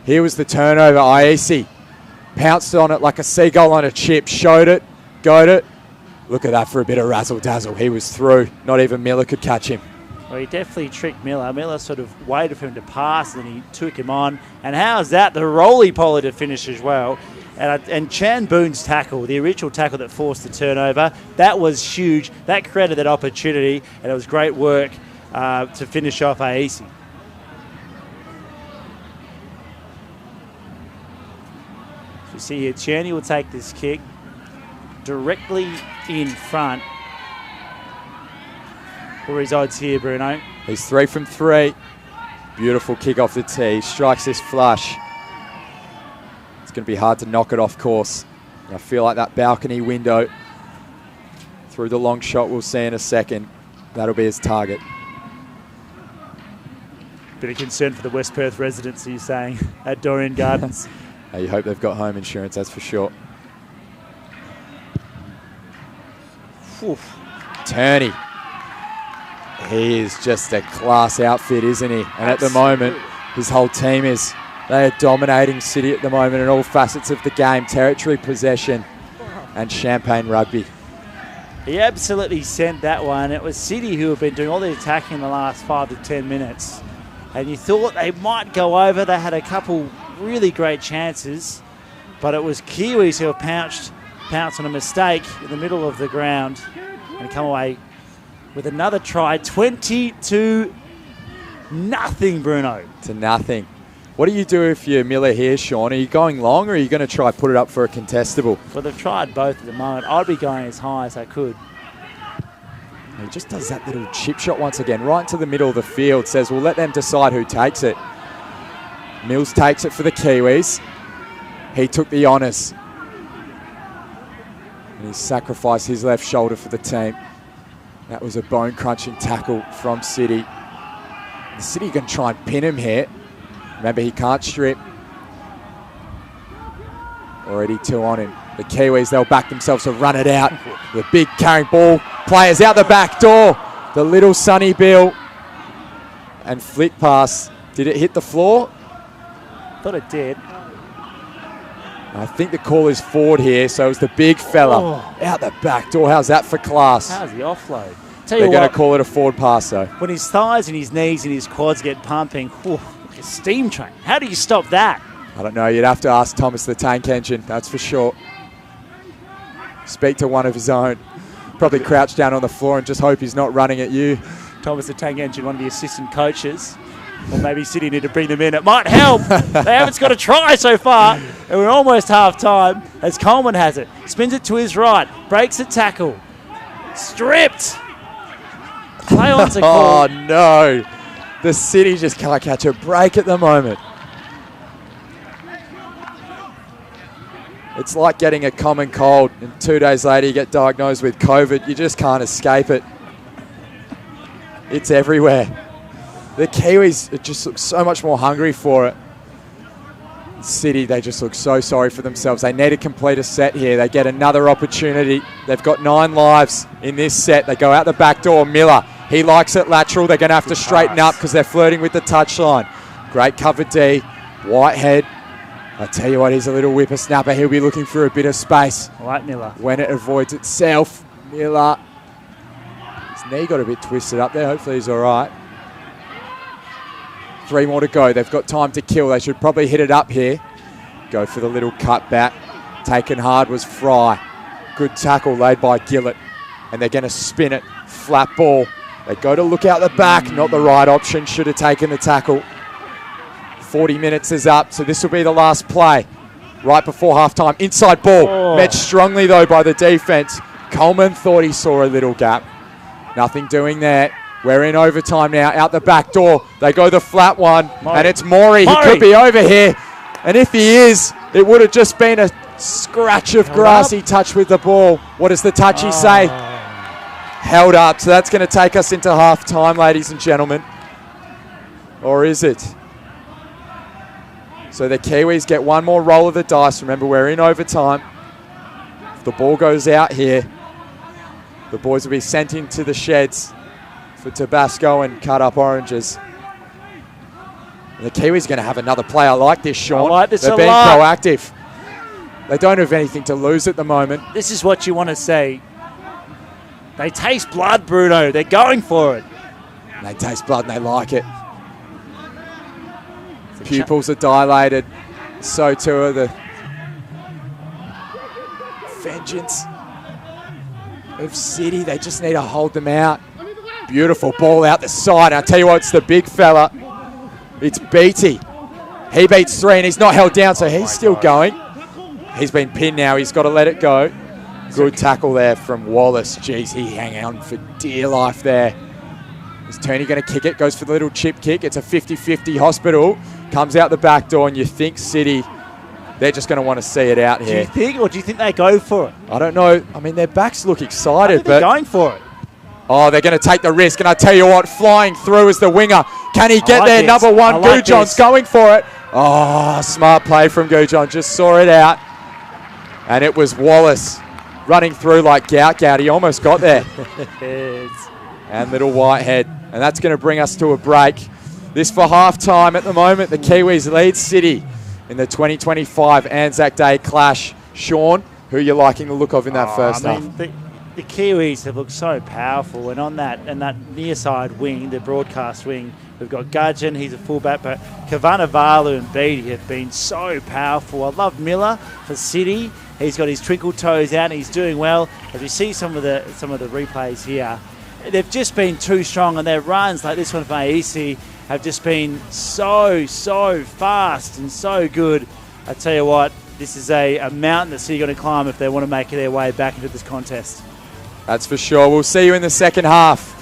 Here was the turnover. Iesi pounced on it like a seagull on a chip, showed it, got it. Look at that for a bit of razzle-dazzle. He was through. Not even Miller could catch him. Well, he definitely tricked Miller. Miller sort of waited for him to pass, and he took him on. And how's that? The roly-poly to finish as well. And Chan Boon's tackle, the original tackle that forced the turnover, that was huge. That created that opportunity, and it was great work to finish off Aesi. So you see here, Chaney will take this kick directly in front. What are his odds here, Bruno? He's 3 from 3. Beautiful kick off the tee. Strikes this flush. It's going to be hard to knock it off course. I feel like that balcony window through the long shot we'll see in a second. That'll be his target. Bit of concern for the West Perth residents, are you saying, at Dorrien Gardens? You hope they've got home insurance, that's for sure. Oof. Turney. He is just a class outfit, isn't he? And at the moment, his whole team is. They are dominating City at the moment in all facets of the game. Territory possession and champagne rugby. He absolutely sent that one. It was City who have been doing all the attacking in the last 5 to 10 minutes. And you thought they might go over. They had a couple really great chances. But it was Kiwis who have pounced on a mistake in the middle of the ground and come away with another try. 20-0, Bruno. To nothing. What do you do if you're Miller here, Sean? Are you going long or are you going to try put it up for a contestable? Well, they've tried both at the moment. I'd be going as high as I could. He just does that little chip shot once again, right into the middle of the field. Says, we'll let them decide who takes it. Mills takes it for the Kiwis. He took the honours. And he sacrificed his left shoulder for the team. That was a bone-crunching tackle from City. The City are going to try and pin him here. Remember, he can't strip. Already 2 on him. The Kiwis, they'll back themselves to run it out. The big carrying ball. Players out the back door. The little Sonny Bill. And flick pass. Did it hit the floor? Thought it did. I think the call is forward here, so it was the big fella out the back door. How's that for class? How's the offload? They're going to call it a forward pass, though. When his thighs and his knees and his quads get pumping, like a steam train. How do you stop that? I don't know. You'd have to ask Thomas the Tank Engine, that's for sure. Speak to one of his own. Probably crouch down on the floor and just hope he's not running at you. Thomas the Tank Engine, one of the assistant coaches. Or maybe City need to bring them in. It might help. They haven't got a try so far. And we're almost half-time as Coleman has it. Spins it to his right. Breaks a tackle. Stripped. Play on to call. Oh, no. The City just can't catch a break at the moment. It's like getting a common cold and 2 days later you get diagnosed with COVID. You just can't escape it. It's everywhere. The Kiwis just look so much more hungry for it. City, they just look so sorry for themselves. They need to complete a set here. They get another opportunity. They've got 9 lives in this set. They go out the back door. Miller, he likes it lateral. They're going to have to straighten up because they're flirting with the touchline. Great cover D. Whitehead. I tell you what, he's a little whippersnapper. He'll be looking for a bit of space. I like Miller. When it avoids itself. Miller. His knee got a bit twisted up there. Hopefully he's all right. 3 more to go. They've got time to kill. They should probably hit it up here. Go for the little cut back. Taken hard was Fry. Good tackle laid by Gillett. And they're going to spin it. Flat ball. They go to look out the back. Not the right option. Should have taken the tackle. 40 minutes is up, so this will be the last play. Right before halftime. Inside ball. Met strongly, though, by the defense. Coleman thought he saw a little gap. Nothing doing there. We're in overtime now, out the back door. They go the flat one, and it's Maury. He could be over here. And if he is, it would have just been a scratch of grassy touch with the ball. What does the touchy say? Held up. So that's going to take us into half-time, ladies and gentlemen. Or is it? So the Kiwis get one more roll of the dice. Remember, we're in overtime. If the ball goes out here, the boys will be sent into the sheds for Tabasco and cut up oranges. And the Kiwis are going to have another play. I like this, Sean. I like this They're a being lot. proactive. They don't have anything to lose at the moment. This is what you want to see. They taste blood, Bruno. They're going for it. And they taste blood and they like it. The pupils are dilated. So too are the vengeance of City. They just need to hold them out. Beautiful ball out the side. I'll tell you what, it's the big fella. It's Beatty. He beats 3 and he's not held down, so he's still going. He's been pinned now. He's got to let it go. Good tackle there from Wallace. Jeez, he hang on for dear life there. Is Turney going to kick it? Goes for the little chip kick. It's a 50-50 Hospital. Comes out the back door, and you think City, they're just going to want to see it out here. Do you think, or do you think they go for it? I don't know. I mean, their backs look excited, They're but going for it. oh, they're going to take the risk. And I tell you what, flying through is the winger. Can he get like there? this. Number 1, I like Gujon's this. going for it. Oh, smart play from Gujon. Just saw it out. And it was Wallace running through like Gout. He almost got there. And little Whitehead. And that's going to bring us to a break. This for half-time at the moment. The Kiwis lead City in the 2025 Anzac Day clash. Sean, who are you liking the look of in that first half? The Kiwis have looked so powerful, and on that near side wing, the broadcast wing, we've got Gudgeon, he's a fullback, but Kavanavalu and Beatty have been so powerful. I love Miller for City. He's got his twinkle toes out and he's doing well. As we see some of the replays here, they've just been too strong, and their runs like this one from AEC have just been so fast and so good. I tell you what, this is a mountain that City are going to climb if they want to make their way back into this contest. That's for sure. We'll see you in the second half.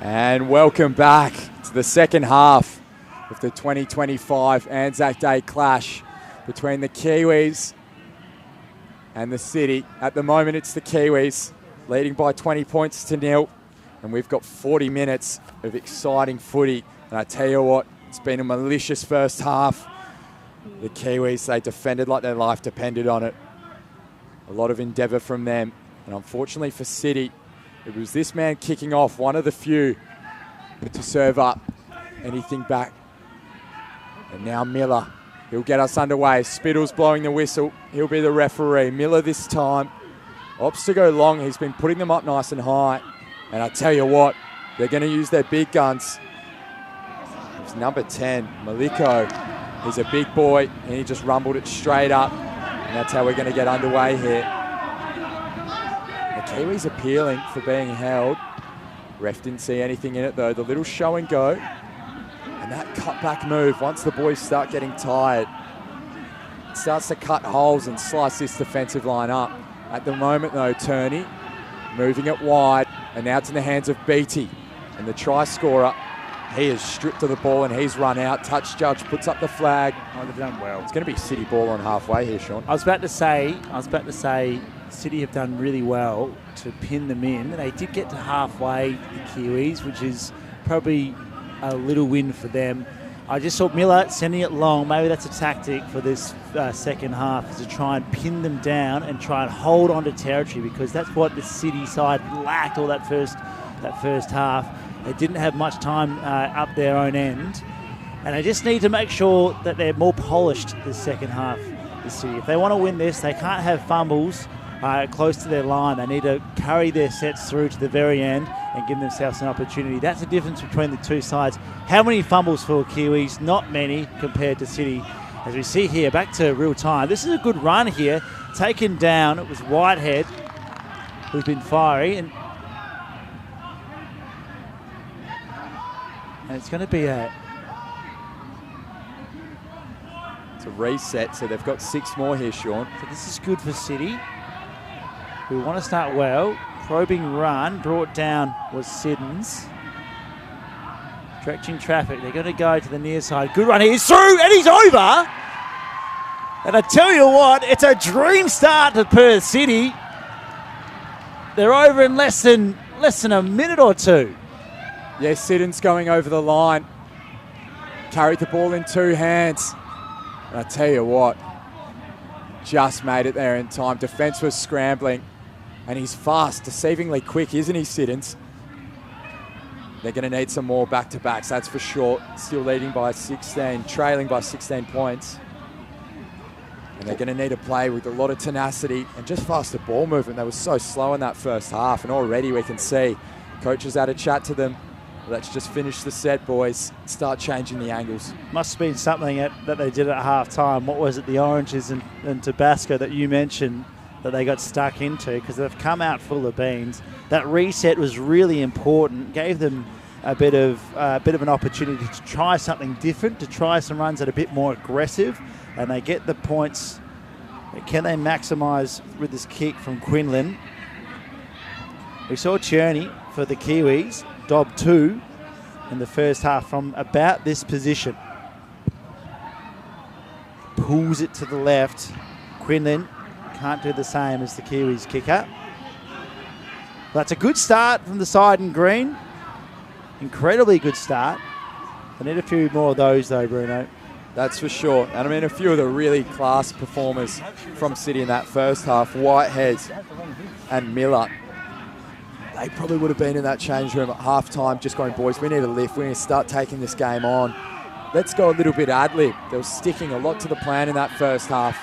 And welcome back to the second half of the 2025 Anzac Day clash between the Kiwis and the City. At the moment, it's the Kiwis leading by 20 points to 0. And we've got 40 minutes of exciting footy. And I tell you what, it's been a malicious first half. The Kiwis, they defended like their life depended on it. A lot of endeavour from them. And unfortunately for City, it was this man kicking off, one of the few to serve up anything back. And now Miller, he'll get us underway. Spittle's blowing the whistle. He'll be the referee. Miller this time opts to go long. He's been putting them up nice and high. And I tell you what, they're going to use their big guns. It's number 10, Maliko. He's a big boy, and he just rumbled it straight up. And that's how we're going to get underway here. The Kiwis appealing for being held. Ref didn't see anything in it, though. The little show and go. And that cutback move, once the boys start getting tired, it starts to cut holes and slice this defensive line up. At the moment, though, Turney moving it wide. And now it's in the hands of Beattie. And the try scorer, he is stripped of the ball and he's run out. Touch judge puts up the flag. Oh, they've done well. It's going to be City ball on halfway here, Sean. I was about to say, City have done really well to pin them in. They did get to halfway, the Kiwis, which is probably a little win for them. I just saw Miller sending it long. Maybe that's a tactic for this second half, is to try and pin them down and try and hold on to territory, because that's what the City side lacked all that first half. They didn't have much time up their own end, and they just need to make sure that they're more polished this second half, the City. If they want to win this, they can't have fumbles close to their line. They need to carry their sets through to the very end and give themselves an opportunity. That's the difference between the two sides. How many fumbles for Kiwis? Not many compared to City. As we see here, back to real time. This is a good run here. Taken down, it was Whitehead who's been fiery. And it's going to be it's a reset, so they've got 6 more here, Sean. So this is good for City. We want to start well. Probing run, brought down was Siddons. Stretching traffic. They're going to go to the near side. Good run. He's through and he's over. And I tell you what, it's a dream start to Perth City. They're over in less than a minute or two. Yeah, Siddons going over the line. Carried the ball in 2 hands. And I tell you what, just made it there in time. Defence was scrambling. And he's fast, deceivingly quick, isn't he, Siddons? They're going to need some more back-to-backs, that's for sure. Still leading by 16, trailing by 16 points. And they're going to need to play with a lot of tenacity and just faster ball movement. They were so slow in that first half, and already we can see coaches had a chat to them. Let's just finish the set, boys. Start changing the angles. Must have been something that they did at half-time. What was it, the oranges and Tabasco that you mentioned that they got stuck into, because they've come out full of beans. That reset was really important, gave them a bit of an opportunity to try something different, to try some runs that are a bit more aggressive, and they get the points. Can they maximise with this kick from Quinlan? We saw Cherney for the Kiwis dob 2 in the first half from about this position. Pulls it to the left. Quinlan can't do the same as the Kiwis kicker. That's a good start from the side in green. Incredibly good start. I need a few more of those though, Bruno. That's for sure. And I mean, a few of the really class performers from City in that first half, Whitehead and Miller, they probably would have been in that change room at halftime just going, boys, we need a lift. We need to start taking this game on. Let's go a little bit ad-lib. They were sticking a lot to the plan in that first half,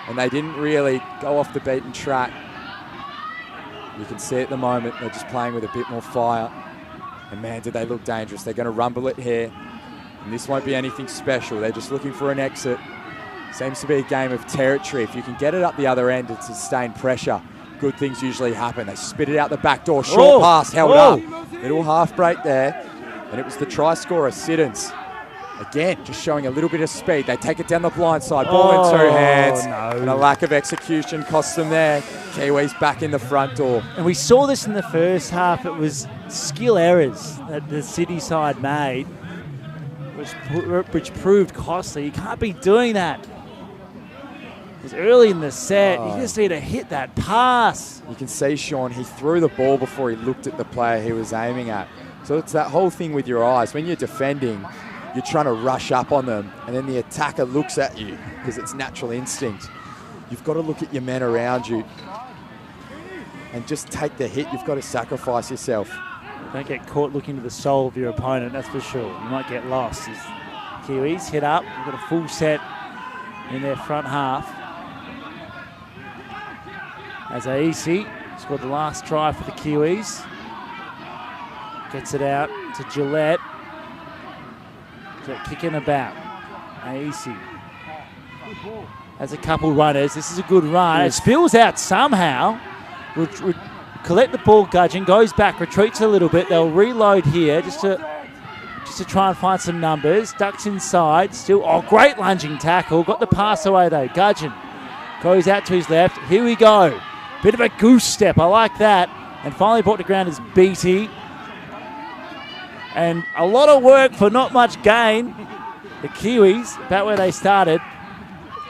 and they didn't really go off the beaten track. You can see at the moment they're just playing with a bit more fire. And man, did they look dangerous. They're going to rumble it here. And this won't be anything special. They're just looking for an exit. Seems to be a game of territory. If you can get it up the other end and sustain pressure, good things usually happen. They spit it out the back door. Short pass held up. Little half break there. And it was the try scorer, Siddons. Again, just showing a little bit of speed. They take it down the blind side. Ball in two hands. No. And a lack of execution costs them there. Kiwis back in the front door. And we saw this in the first half. It was skill errors that the City side made, which proved costly. You can't be doing that. It was early in the set. You just need to hit that pass. You can see, Sean, he threw the ball before he looked at the player he was aiming at. So it's that whole thing with your eyes. When you're defending, you're trying to rush up on them, and then the attacker looks at you because it's natural instinct. You've got to look at your men around you and just take the hit. You've got to sacrifice yourself. Don't get caught looking to the soul of your opponent, that's for sure. You might get lost. As Kiwis hit up, we've got a full set in their front half. As Aisi scored the last try for the Kiwis. Gets it out to Gillette. Kicking about. Aisi has a couple runners. This is a good run. It spills out somehow. Would collect the ball, Gudgeon, goes back, retreats a little bit. They'll reload here just to try and find some numbers. Ducks inside. Still, great lunging tackle. Got the pass away though. Gudgeon goes out to his left. Here we go. Bit of a goose step. I like that. And finally brought to ground is Beatty. And a lot of work for not much gain. The Kiwis, about where they started.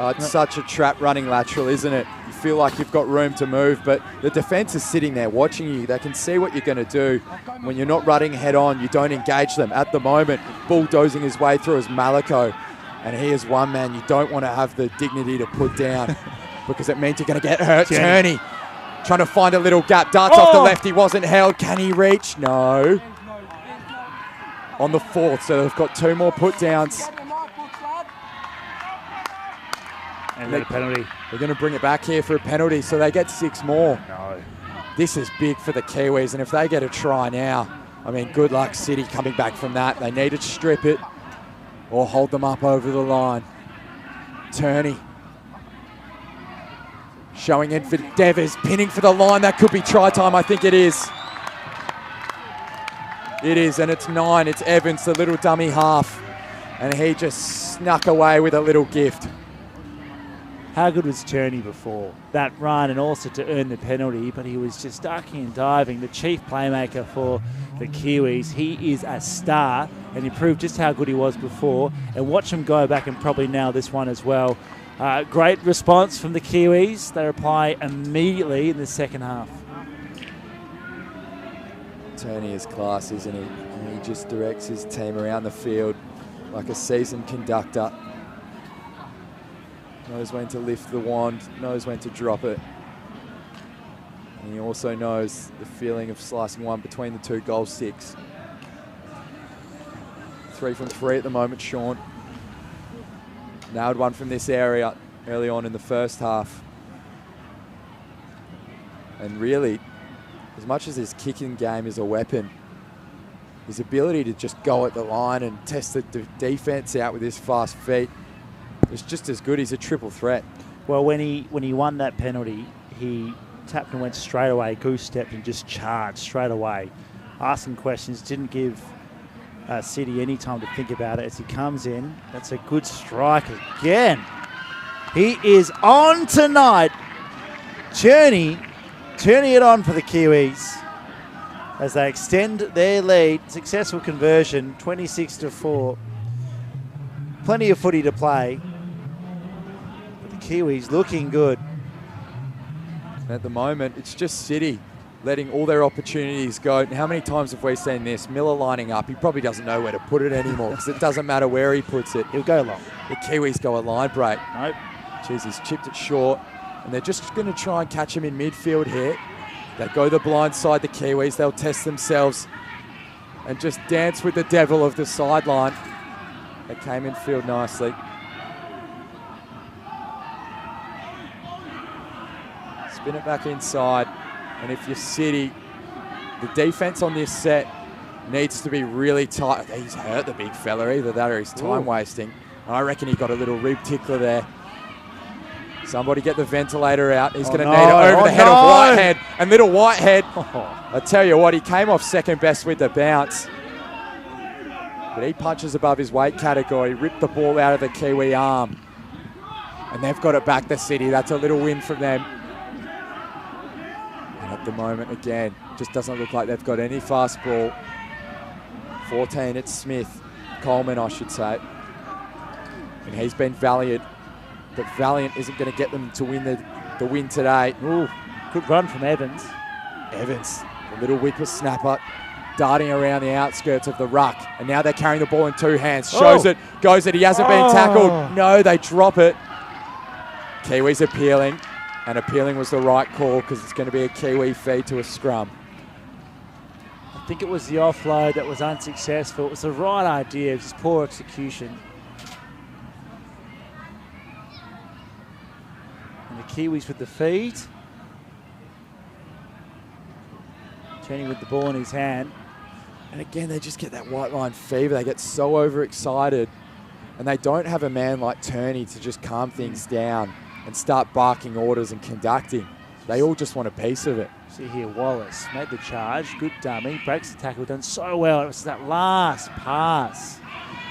It's such a trap running lateral, isn't it? You feel like you've got room to move, but the defence is sitting there watching you. They can see what you're going to do. When you're not running head on, you don't engage them. At the moment, bulldozing his way through is Malako. And he is one man you don't want to have the dignity to put down because it means you're going to get hurt. Turney trying to find a little gap. Darts off the left. He wasn't held. Can he reach? No. On the fourth, so they've got two more put downs. And a penalty. They're going to bring it back here for a penalty, so they get 6 more. No. This is big for the Kiwis, and if they get a try now, I mean, good luck City coming back from that. They need to strip it or hold them up over the line. Turney showing in for Devers, pinning for the line. That could be try time. I think it is. It is, and it's 9. It's Evans, the little dummy half. And he just snuck away with a little gift. How good was Turney before that run and also to earn the penalty, but he was just ducking and diving. The chief playmaker for the Kiwis. He is a star, and he proved just how good he was before. And watch him go back and probably nail this one as well. Great response from the Kiwis. They reply immediately in the second half. Turney is class, isn't he? And he just directs his team around the field like a seasoned conductor. Knows when to lift the wand, knows when to drop it. And he also knows the feeling of slicing one between the two goal sticks. 3 from 3 at the moment, Sean. Nailed one from this area early on in the first half. And really, as much as his kicking game is a weapon, his ability to just go at the line and test the defense out with his fast feet is just as good. He's a triple threat. Well, when he won that penalty, he tapped and went straight away, goose stepped and just charged straight away. Asking questions, didn't give City any time to think about it as he comes in. That's a good strike again. He is on tonight. Turning it on for the Kiwis as they extend their lead. Successful conversion, 26-4. Plenty of footy to play. But the Kiwis looking good. At the moment, it's just City letting all their opportunities go. And how many times have we seen this? Miller lining up. He probably doesn't know where to put it anymore because it doesn't matter where he puts it. He'll go long. The Kiwis go a line break. Nope. Jeez, he's chipped it short. And they're just going to try and catch him in midfield here. They go the blind side, the Kiwis. They'll test themselves and just dance with the devil of the sideline. They came in field nicely. Spin it back inside. And if you're City, the defense on this set needs to be really tight. He's hurt the big fella. Either that or he's time wasting. I reckon he got a little rib tickler there. Somebody get the ventilator out. He's going to need it over the head of Whitehead. And little Whitehead, I tell you what, he came off second best with the bounce. But he punches above his weight category, ripped the ball out of the Kiwi arm. And they've got it back to City. That's a little win from them. And at the moment, again, just doesn't look like they've got any fast ball. 14, it's Smith. Coleman, I should say. And he's been valiant. But valiant isn't going to get them to win the win today. Ooh, good run from Evans. Evans, the little whippersnapper, darting around the outskirts of the ruck. And now they're carrying the ball in two hands. Shows it, goes it. He hasn't been tackled. No, they drop it. Kiwis appealing. And appealing was the right call because it's going to be a Kiwi feed to a scrum. I think it was the offload that was unsuccessful. It was the right idea. It was just poor execution. And the Kiwis with the feed. Turning with the ball in his hand. And again, they just get that white line fever. They get so overexcited. And they don't have a man like Turney to just calm things down and start barking orders and conducting. They all just want a piece of it. See here, Wallace made the charge. Good dummy. Breaks the tackle. Done so well. It was that last pass.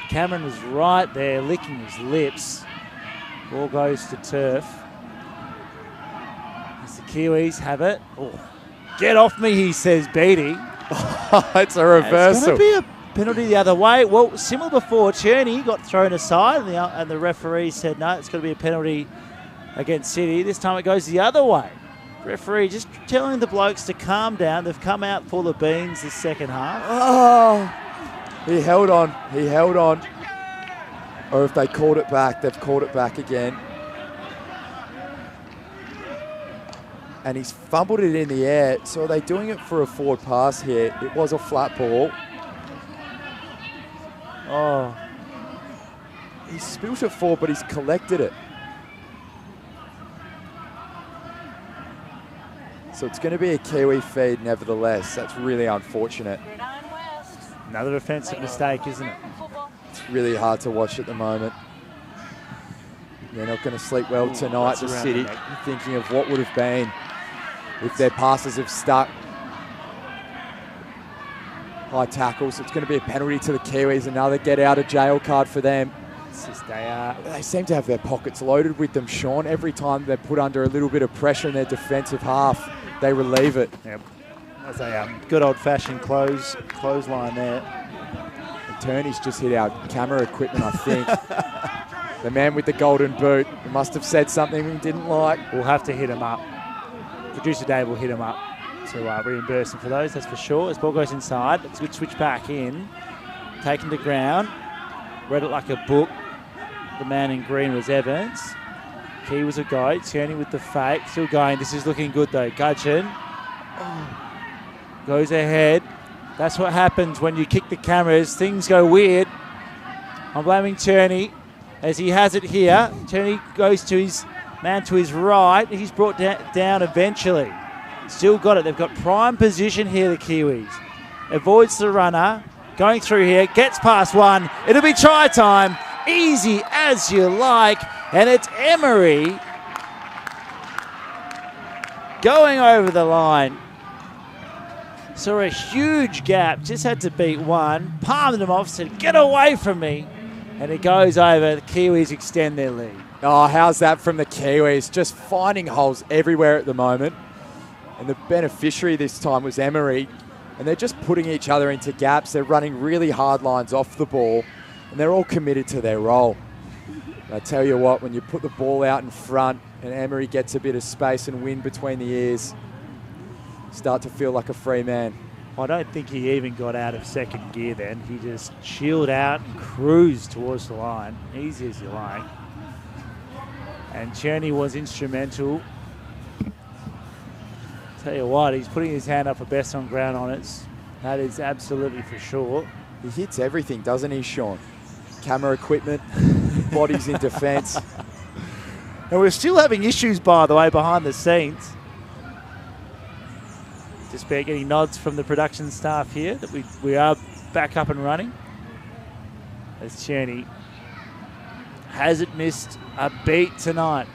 Cameron was right there, licking his lips. Ball goes to turf. As the Kiwis have it. Oh, get off me, he says, Beatty. It's a reversal. It's going to be a penalty the other way. Well, similar before, Cherney got thrown aside and the referee said, no, it's going to be a penalty against City. This time it goes the other way. Referee just telling the blokes to calm down. They've come out full of beans this second half. Oh, he held on. He held on. Or if they called it back, they've called it back again. And he's fumbled it in the air. So are they doing it for a forward pass here? It was a flat ball. Oh. He spilt it forward, but he's collected it. So it's going to be a Kiwi feed nevertheless. That's really unfortunate. Another offensive mistake, isn't it? It's really hard to watch at the moment. They're not going to sleep well tonight, the City. Thinking of what would have been if their passes have stuck. High tackles. So it's going to be a penalty to the Kiwis. Another get out of jail card for them. They seem to have their pockets loaded with them, Sean. Every time they're put under a little bit of pressure in their defensive half, they relieve it. Yep. That's a good old-fashioned clothesline there. And Turney's just hit our camera equipment, I think. The man with the golden boot must have said something we didn't like. We'll have to hit him up. Producer Dave will hit him up to reimburse him for those, that's for sure. As ball goes inside, it's a good switch back in. Taken to ground. Read it like a book. The man in green was Evans. Key was a go. Tierney with the fake. Still going. This is looking good though. Gudgeon goes ahead. That's what happens when you kick the cameras. Things go weird. I'm blaming Tierney as he has it here. Tierney goes to his man to his right. He's brought down eventually. Still got it. They've got prime position here, the Kiwis. Avoids the runner. Going through here. Gets past one. It'll be try time. Easy as you like. And it's Emery going over the line. Saw a huge gap. Just had to beat one. Palmed him off. Said, get away from me. And it goes over. The Kiwis extend their lead. Oh, how's that from the Kiwis? Just finding holes everywhere at the moment. And the beneficiary this time was Emery. And they're just putting each other into gaps. They're running really hard lines off the ball. And they're all committed to their role. I tell you what, when you put the ball out in front and Emery gets a bit of space and wind between the ears, start to feel like a free man. I don't think he even got out of second gear then. He just chilled out and cruised towards the line. Easy as you like. And Cherney was instrumental. Tell you what, he's putting his hand up for best on ground on it. That is absolutely for sure. He hits everything, doesn't he, Sean? Camera equipment, bodies in defence. And we're still having issues, by the way, behind the scenes. Just getting nods from the production staff here that we are back up and running. As Cherney hasn't missed a beat tonight,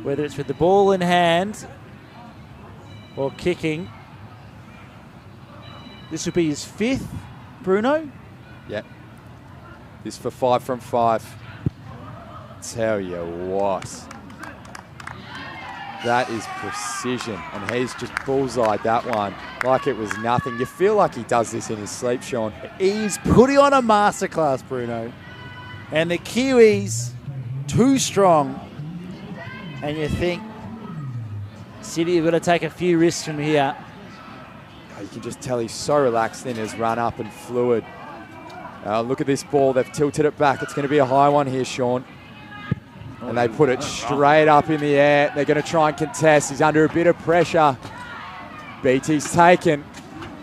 whether it's with the ball in hand or kicking. This would be his fifth, Bruno? Yep. This for 5 from 5. Tell you what. That is precision, and he's just bullseyed that one like it was nothing. You feel like he does this in his sleep, Sean. He's putting on a masterclass, Bruno. And the Kiwis, too strong. And you think, City, you've got to take a few risks from here. You can just tell he's so relaxed in his run up and fluid. Look at this ball. They've tilted it back. It's going to be a high one here, Sean. And they put it straight up in the air. They're going to try and contest. He's under a bit of pressure. BT's taken.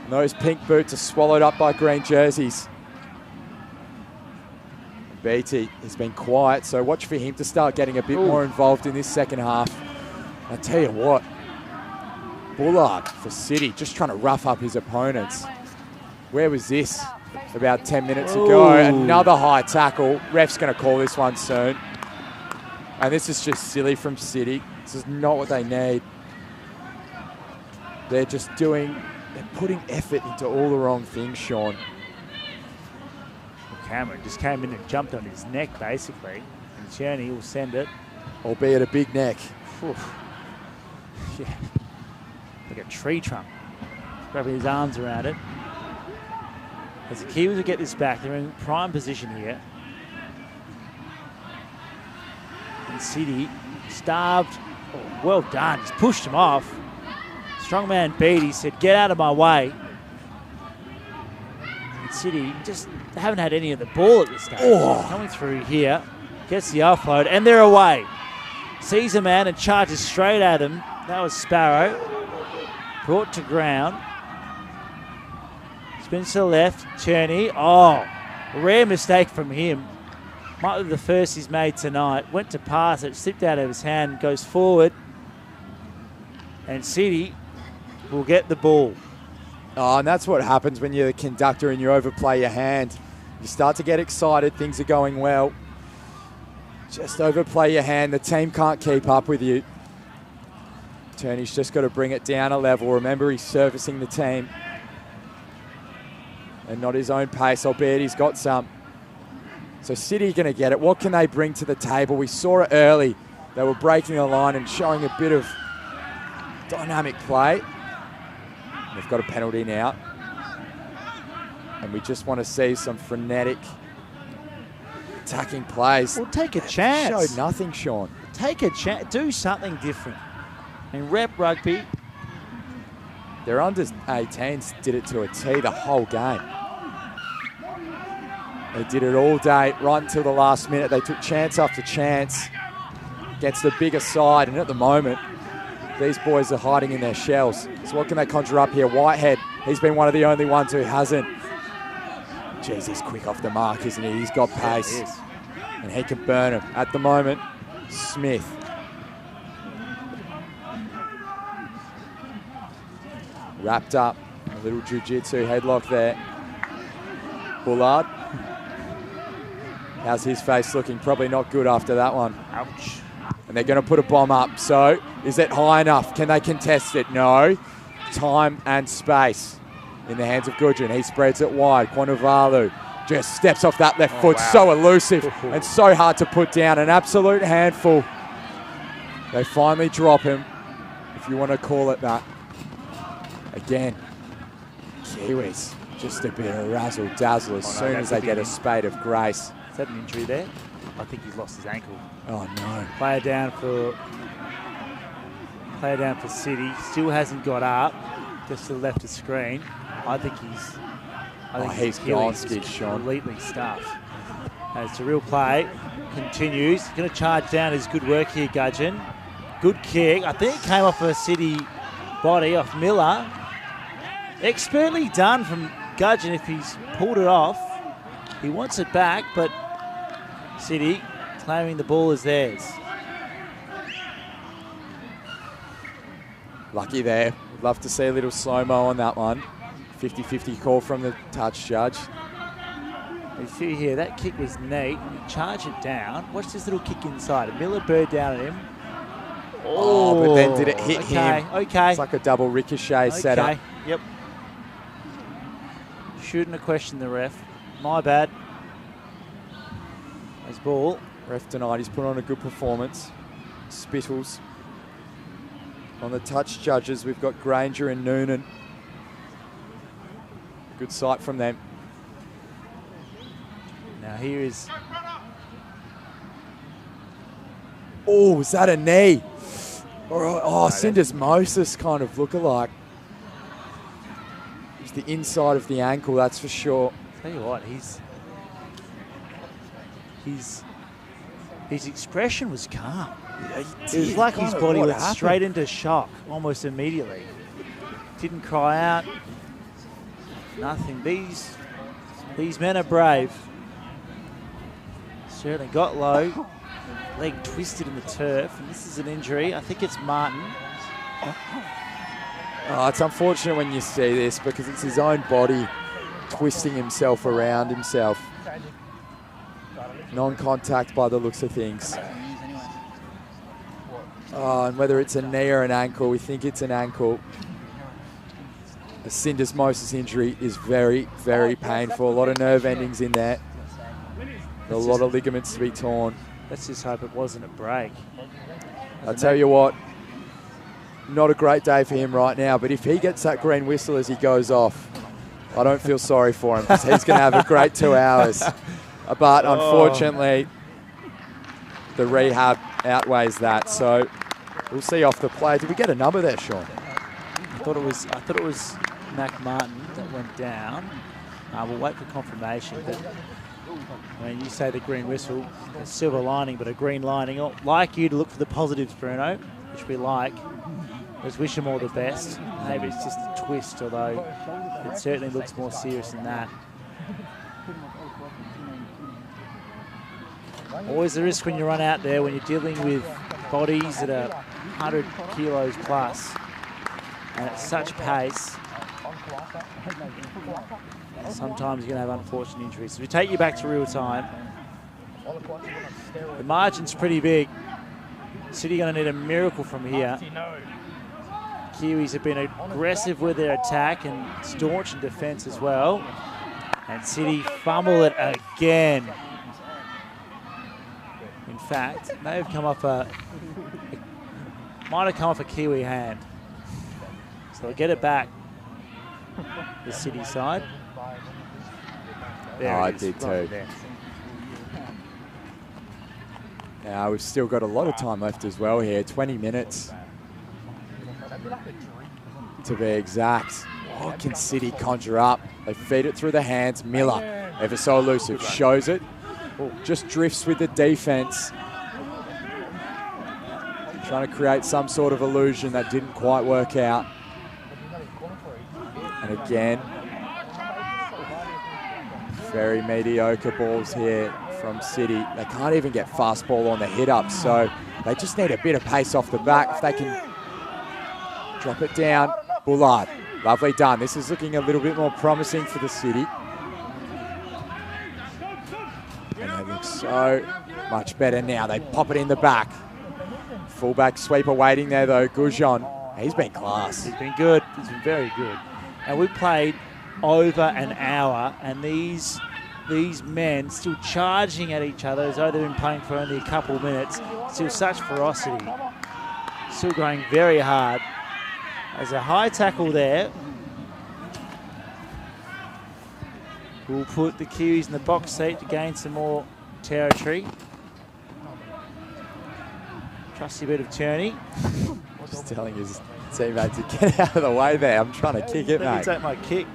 And those pink boots are swallowed up by green jerseys. BT has been quiet, so watch for him to start getting a bit more involved in this second half. I tell you what, Bullard for City, just trying to rough up his opponents. Where was this about 10 minutes ago? Another high tackle. Ref's going to call this one soon. And this is just silly from City. This is not what they need. They're putting effort into all the wrong things, Sean. Cameron just came in and jumped on his neck, basically. And Cherney will send it. Albeit a big neck. Yeah. Like a tree trunk. Grabbing his arms around it. As the Kiwis will get this back, they're in prime position here. And City, starved. Oh, well done. He's pushed him off. Strongman Beatty said, get out of my way. And City just haven't had any of the ball at this stage. Coming through here, gets the offload, and they're away. Sees a man and charges straight at him. That was Sparrow. Brought to ground. Spins to the left. Cherney. Oh, a rare mistake from him. Might be the first he's made tonight. Went to pass it, slipped out of his hand, goes forward. And City will get the ball. Oh, and that's what happens when you're the conductor and you overplay your hand. You start to get excited, things are going well. Just overplay your hand, the team can't keep up with you. Turney's just got to bring it down a level. Remember, he's servicing the team. And not his own pace, albeit he's got some. So City are going to get it. What can they bring to the table? We saw it early. They were breaking the line and showing a bit of dynamic play. They've got a penalty now. And we just want to see some frenetic attacking plays. Well, take a chance. Showed nothing, Sean. Take a chance. Do something different. And rep rugby. Their under-18s did it to a T the whole game. They did it all day, right until the last minute. They took chance after chance against the bigger side. And at the moment, these boys are hiding in their shells. So what can they conjure up here? Whitehead, he's been one of the only ones who hasn't. Jeez, he's quick off the mark, isn't he? He's got pace. And he can burn him. At the moment, Smith. Wrapped up. A little jiu-jitsu headlock there. Bullard. How's his face looking? Probably not good after that one. Ouch. And they're going to put a bomb up. So, is it high enough? Can they contest it? No. Time and space in the hands of Gudgeon. He spreads it wide. Quanuvalu just steps off that left foot. Wow. So elusive and so hard to put down. An absolute handful. They finally drop him, if you want to call it that. Again, Kiwis, just a bit of razzle-dazzle as soon as they get a spade of grace. Is that an injury there? I think he's lost his ankle. Oh, no. Player down for City. Still hasn't got up. Just to the left of screen. I think he's gone, Skid, Sean. Completely stuffed. It's a real play. Continues. Going to charge down. His good work here, Gudgeon. Good kick. I think it came off a City body, off Miller. Expertly done from Gudgeon if he's pulled it off. He wants it back, but City claiming the ball is theirs. Lucky there. Would love to see a little slow-mo on that one. 50-50 call from the touch judge. You see here, that kick was neat. Charge it down. Watch this little kick inside. Miller bird down at him. Oh, but then did it hit him? Okay. It's like a double ricochet setup. Yep. Shouldn't have questioned the ref. My bad. His ball. Ref tonight, he's put on a good performance. Spittles. On the touch judges, we've got Granger and Noonan. Good sight from them. Now here is... Oh, is that a knee? Oh, Cinders Moses kind of look-alike. It's the inside of the ankle, that's for sure. Tell you what, his expression was calm. Yeah, It was like his body went straight into shock almost immediately. Didn't cry out. Nothing. These men are brave. Certainly got low. Leg twisted in the turf. And this is an injury. I think it's Martin. Oh, it's unfortunate when you see this because it's his own body twisting himself around himself. Non-contact by the looks of things. Oh, and whether it's a knee or an ankle, we think it's an ankle. The Cinders Moses injury is very, very painful. A lot of nerve endings in there. A lot of ligaments to be torn. Let's just hope it wasn't a break. I'll tell you what, not a great day for him right now, but if he gets that green whistle as he goes off, I don't feel sorry for him because he's going to have a great 2 hours. But unfortunately, the rehab outweighs that. So we'll see off the play. Did we get a number there, Sean? I thought it was Mac Martin that went down. We'll wait for confirmation. But when you say the green whistle, a silver lining, but a green lining. I'd like you to look for the positives, Bruno, which we like. Let's wish him all the best. Maybe it's just a twist, although it certainly looks more serious than that. Always the risk when you run out there when you're dealing with bodies that are 100 kilos plus and at such pace. Sometimes you're going to have unfortunate injuries. So we take you back to real time. The margin's pretty big. City going to need a miracle from here. Kiwis have been aggressive with their attack and staunch in defence as well. And City fumble it again. In fact, may have come off might have come off a Kiwi hand. So they'll get it back. The City side. There I did too. Now we've still got a lot of time left as well here. 20 minutes to be exact. What can City conjure up? They feed it through the hands. Miller, ever so elusive, shows it. Just drifts with the defense. Trying to create some sort of illusion that didn't quite work out. And again, very mediocre balls here from City. They can't even get fast ball on the hit up, so they just need a bit of pace off the back. If they can drop it down. Bullard, lovely done. This is looking a little bit more promising for the City. And they look so much better now. They pop it in the back. Fullback sweeper waiting there though, Goujon. He's been class. He's been good. He's been very good. And we played over an hour, and these men still charging at each other as though they've been playing for only a couple of minutes. Still such ferocity. Still going very hard. There's a high tackle there. We'll put the Kiwis in the box seat to gain some more territory. Trusty bit of Turney. Just telling his teammate to get out of the way there. I'm trying to kick it, Let mate. me take my kick.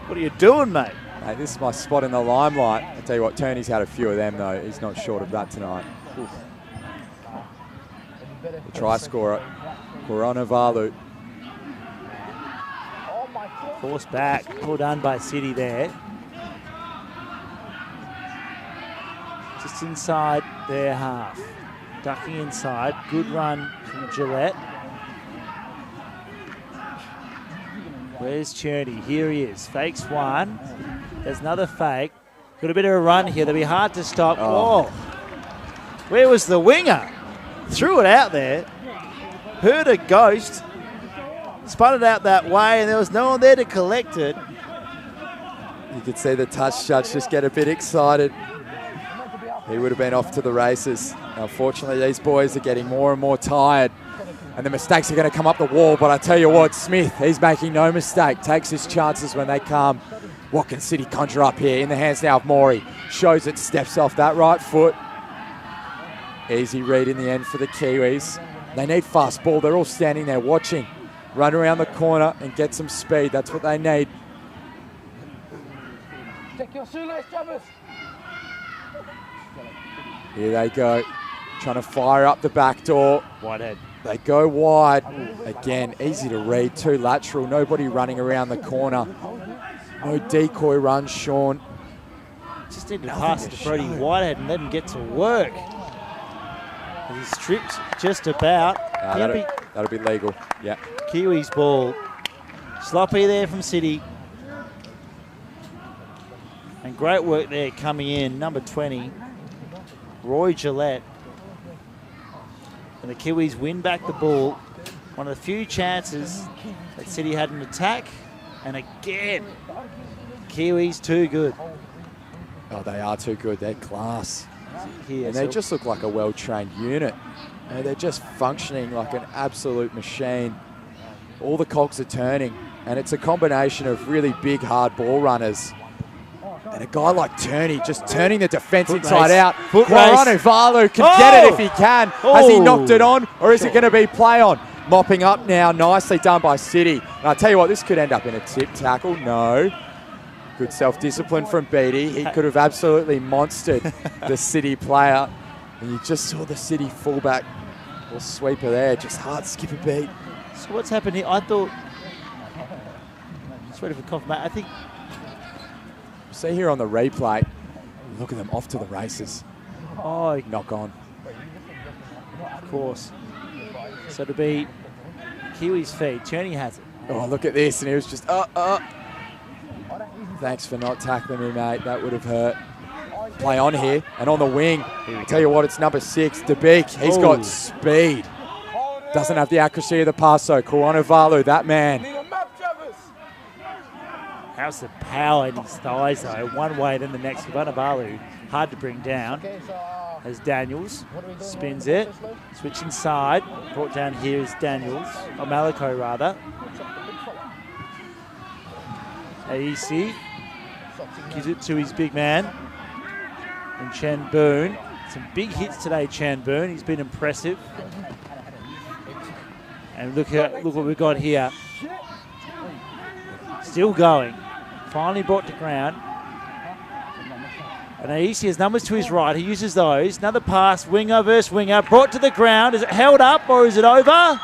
What are you doing, mate? Mate, this is my spot in the limelight. I tell you what, Turney's had a few of them though. He's not short of that tonight. Oof. The try scorer, Coronavalu. Force back. Well done by City there. Just inside their half. Ducking inside. Good run from Gillette. Where's Cherney? Here he is. Fakes one. There's another fake. Got a bit of a run here. They'll be hard to stop. Oh. Where was the winger? Threw it out there. Heard a ghost. Spun it out that way, and there was no one there to collect it. You could see the touch judge just get a bit excited. he would have been off to the races. Unfortunately, these boys are getting more and more tired, and the mistakes are going to come up the wall. But I tell you what, Smith, he's making no mistake, takes his chances when they come. What can City conjure up here? In the hands now of Morey. Shows it, steps off that right foot. Easy read in the end for the Kiwis. They need fast ball. They're all standing there watching. Run around the corner and get some speed. That's what they need. Check your shoelace, Travis. Here they go. Trying to fire up the back door. Whitehead. They go wide. Again, easy to read. Too lateral. Nobody running around the corner. No decoy run, Sean. Just need to pass it to Brody Whitehead and let him get to work. He's stripped just about. That'll be legal. Yeah. Kiwis ball. Sloppy there from City. And great work there coming in. Number 20, Roy Gillette. And the Kiwis win back the ball. One of the few chances that City had an attack. And again, Kiwis too good. Oh, they are too good. They're class. Here, and they just look like a well-trained unit. And they're just functioning like an absolute machine. All the cogs are turning. And it's a combination of really big, hard ball runners. And a guy like Turney just turning the defence inside out. Guarano Valu can get it if he can. Has he knocked it on, or is it going to be play on? Mopping up now, nicely done by City. And I tell you what, this could end up in a tip tackle. No. Good self-discipline from Beattie. He could have absolutely monstered the City player. And you just saw the City fullback or sweeper there. Just hard skip a beat. So what's happened here? I thought... Just waiting for confirmation. I think... See here on the replay, look at them off to the races. Oh, knock on. Of course. So to be Kiwi's feed, Turney has it. Oh, look at this, and he was just, Thanks for not tackling me, mate. That would have hurt. Play on here, and on the wing. I tell you what, it's number 6, De Beek. He's got speed. Doesn't have the accuracy of the pass, though. Guarano Valu, that man. How's the power in his thighs, though? One way, then the next. Vanavalu, hard to bring down. As Daniels spins it. Switch inside. Brought down here is Daniels. Or Malako, rather. Aisi gives it to his big man. And Chan Boone. Some big hits today, Chan Boone. He's been impressive. And look what we've got here. Still going. Finally brought to ground. And Aisi has numbers to his right. He uses those. Another pass, winger versus winger. Brought to the ground. Is it held up or is it over?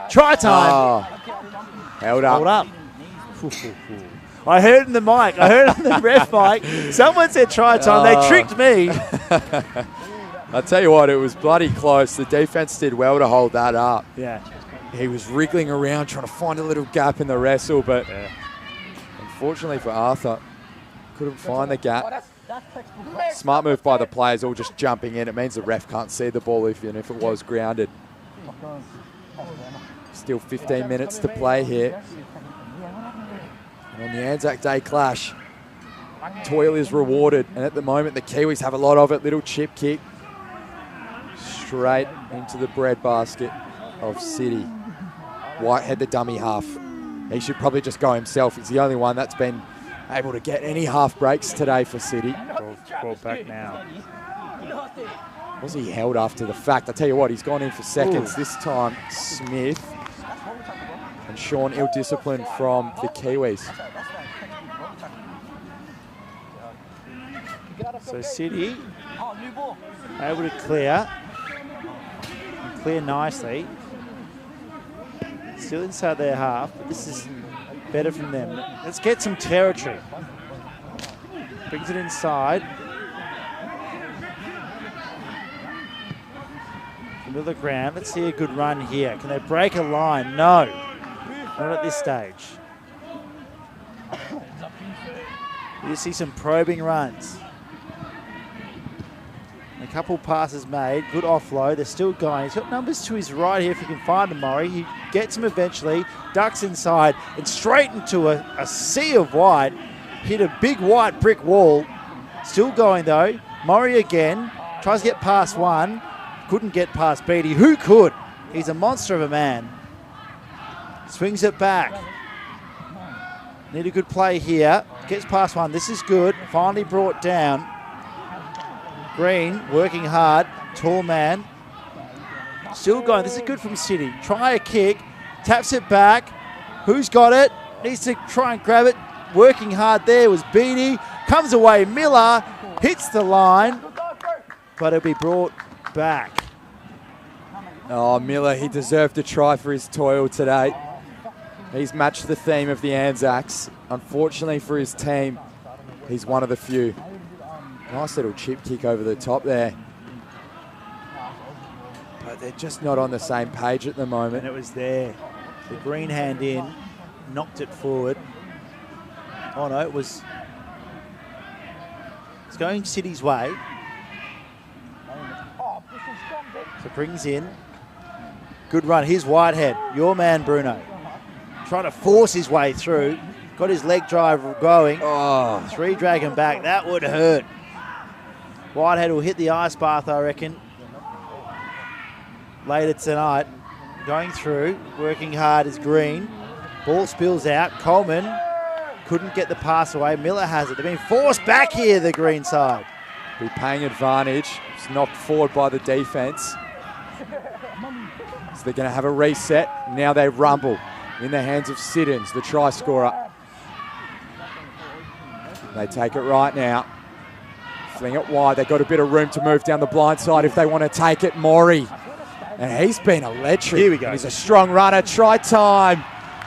Try time. Oh, held up. Held up. I heard in the mic. I heard on the ref mic. Someone said try time. They tricked me. I tell you what, it was bloody close. The defence did well to hold that up. Yeah. He was wriggling around trying to find a little gap in the wrestle, but unfortunately for Arthur, couldn't find the gap. Smart move by the players, all just jumping in. It means the ref can't see the ball even if it was grounded. Still 15 minutes to play here. And on the Anzac Day clash, toil is rewarded, and at the moment the Kiwis have a lot of it. Little chip kick straight into the breadbasket of City. Whitehead, the dummy half. He should probably just go himself. He's the only one that's been able to get any half breaks today for City. Brought back now. Was he held after the fact? I tell you what, he's gone in for seconds. This time, Smith. And Sean, ill-disciplined from the Kiwis. So City able to clear. And clear nicely. Still inside their half, but this is better from them. Let's get some territory. Brings it inside. Middle of the ground. Let's see a good run here. Can they break a line? No. Not at this stage. You see some probing runs. A couple passes made. Good offload. They're still going. He's got numbers to his right here if he can find him, Murray. He gets him eventually. Ducks inside and straight into a sea of white. Hit a big white brick wall. Still going though. Murray again. Tries to get past one. Couldn't get past Beattie. Who could? He's a monster of a man. Swings it back. Need a good play here. Gets past one. This is good. Finally brought down. Green working hard. Tall man. Still going. This is good from City. Try a kick. Taps it back. Who's got it? Needs to try and grab it. Working hard there was Beattie. Comes away. Miller hits the line. But it'll be brought back. Oh, Miller, he deserved a try for his toil today. He's matched the theme of the Anzacs. Unfortunately for his team, he's one of the few. Nice little chip kick over the top there. But they're just not on the same page at the moment. And it was there. The green hand in, knocked it forward. Oh no, it's going City's way. So brings in. Good run. Here's Whitehead, your man Bruno. Trying to force his way through. Got his leg drive going. Oh. 3 drag him back. That would hurt. Whitehead will hit the ice bath, I reckon. Later tonight. Going through. Working hard is Green. Ball spills out. Coleman couldn't get the pass away. Miller has it. They're being forced back here, the green side. Be paying advantage. It's knocked forward by the defence. So they're going to have a reset. Now they rumble in the hands of Siddons, the try scorer. They take it right now. Fling it wide. They've got a bit of room to move down the blind side if they want to take it. Maury. And he's been electric. Here we go. He's a strong runner. Try time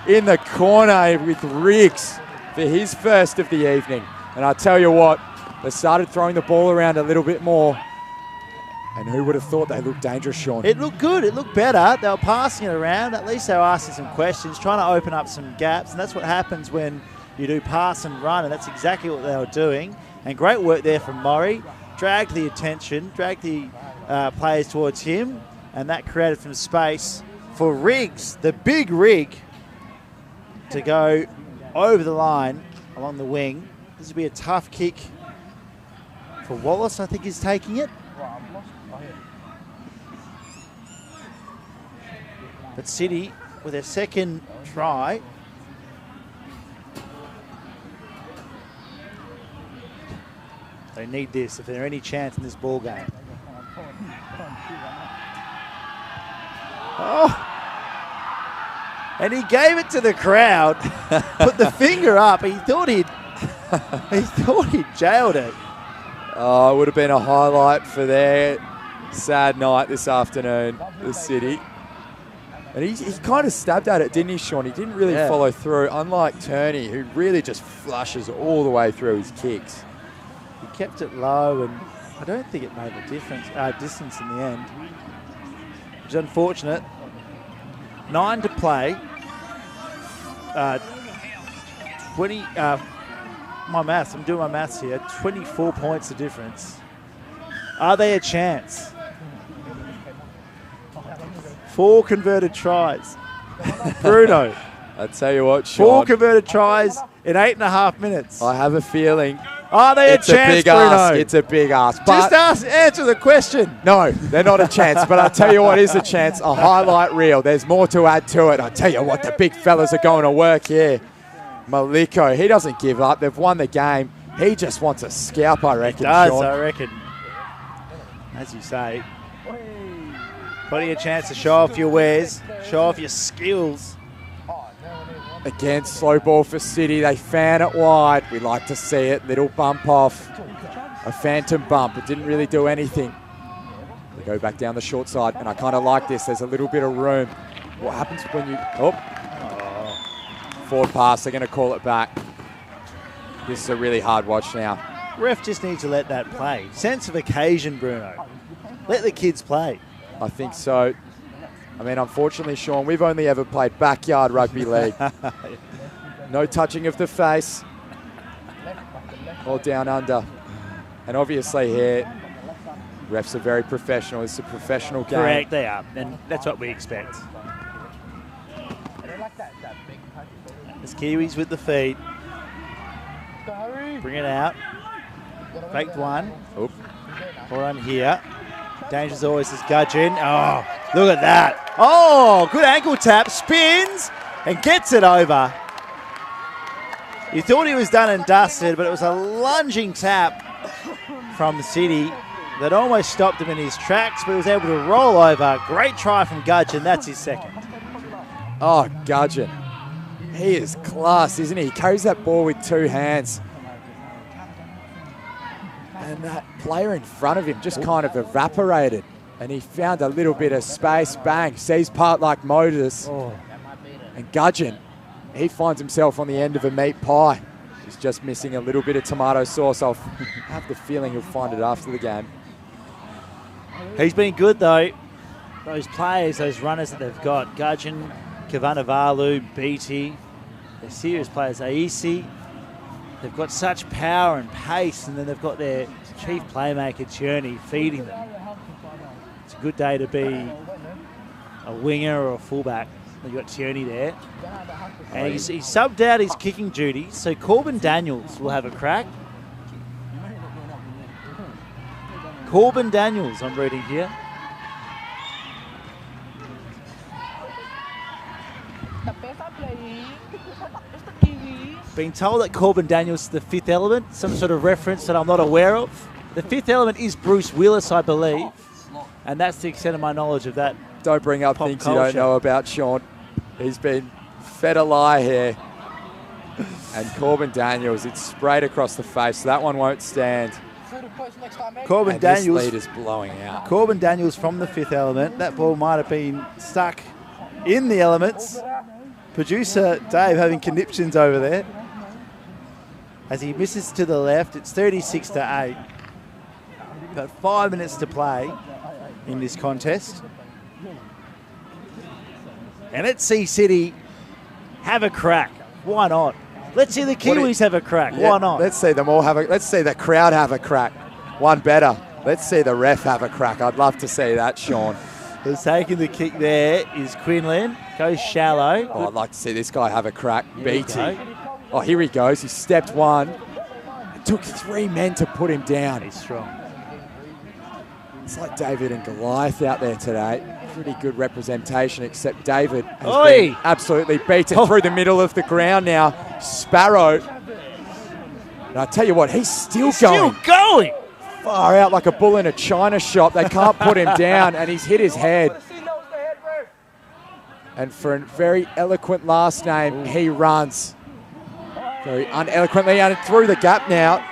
in the corner with Riggs for his first of the evening. And I tell you what, they started throwing the ball around a little bit more. And who would have thought they looked dangerous, Sean? It looked good. It looked better. They were passing it around. At least they were asking some questions, trying to open up some gaps. And that's what happens when you do pass and run. And that's exactly what they were doing. And great work there from Murray. Dragged the attention, dragged the players towards him. And that created some space for Riggs, the big rig, to go over the line along the wing. This will be a tough kick for Wallace, I think, is taking it. But City, with their second try, they need this if there's any chance in this ball game. Oh! And he gave it to the crowd, put the finger up. He thought he'd jailed it. Oh, it would have been a highlight for their sad night this afternoon, the City. And he kind of stabbed at it, didn't he, Sean? He didn't really follow through, unlike Turney, who really just flushes all the way through his kicks. He kept it low, and I don't think it made a difference, distance in the end. Which is unfortunate. 9 to play. 20. My maths. I'm doing my maths here. 24 points the difference. Are they a chance? 4 converted tries. Bruno. I tell you what, Sean. 4 converted tries in 8.5 minutes. I have a feeling. Are they a chance, Bruno? Ask. It's a big ask. But just answer the question. No, they're not a chance. But I tell you what is a chance. A highlight reel. There's more to add to it. I tell you what, the big fellas are going to work here. Maliko, he doesn't give up. They've won the game. He just wants a scalp, I reckon, He does, Sean. I reckon. As you say. Plenty of chance to show off your wares, show off your skills. Again, slow ball for City. They fan it wide. We like to see it. Little bump off. A phantom bump. It didn't really do anything. They go back down the short side, and I kind of like this. There's a little bit of room. What happens when you... Forward pass. They're going to call it back. This is a really hard watch now. Ref just needs to let that play. Sense of occasion, Bruno. Let the kids play. I think so. I mean, unfortunately, Sean, we've only ever played backyard rugby league. No touching of the face or down under. And obviously here, refs are very professional. It's a professional game. Correct, they are. And that's what we expect. There's Kiwis with the feed. Bring it out. Faked one. Oop. Run here. Danger's always is Gudgeon. Oh, look at that. Oh, good ankle tap. Spins and gets it over. You thought he was done and dusted, but it was a lunging tap from City that almost stopped him in his tracks, but he was able to roll over. Great try from Gudgeon. That's his second. Oh, Gudgeon. He is class, isn't he? He carries that ball with 2 hands. And that player in front of him just kind of evaporated. And he found a little bit of space. Bang. Sees part like Moses. Oh. And Gudgeon, he finds himself on the end of a meat pie. He's just missing a little bit of tomato sauce. I'll have the feeling he'll find it after the game. He's been good, though. Those players, those runners that they've got, Gudgeon, Kavanavalu, Beatty, they're serious players. Aisi, they've got such power and pace, and then they've got their chief playmaker, Tierney, feeding them. It's a good day to be a winger or a fullback. You've got Tierney there. And he's subbed out his kicking duties, so Corbin Daniels will have a crack. Corbin Daniels, I'm reading here. Being told that Corbin Daniels is the fifth element, some sort of reference that I'm not aware of. The fifth element is Bruce Willis, I believe. And that's the extent of my knowledge of that. Don't bring up things you don't know about, Sean. He's been fed a lie here. And Corbin Daniels, it's sprayed across the face. So that one won't stand. Corbin Daniels, this lead is blowing out. Corbin Daniels from the fifth element. That ball might have been stuck in the elements. Producer Dave having conniptions over there. As he misses to the left, it's 36-8. Got 5 minutes to play in this contest. And let's see City have a crack. Why not? Let's see the Kiwis have a crack. Yeah, why not? Let's see them all have a. Let's see the crowd have a crack. One better. Let's see the ref have a crack. I'd love to see that, Sean. Who's taking the kick there is Quinlan. Goes shallow. Oh, I'd like to see this guy have a crack. Beatty. Oh, here he goes. He stepped one. It took 3 men to put him down. He's strong. It's like David and Goliath out there today. Pretty good representation, except David has been absolutely beaten through the middle of the ground now. Sparrow. And I tell you what, he's still going. Far out like a bull in a china shop. They can't put him down, and he's hit his head. And for a very eloquent last name, he runs. Very uneloquently, and through the gap now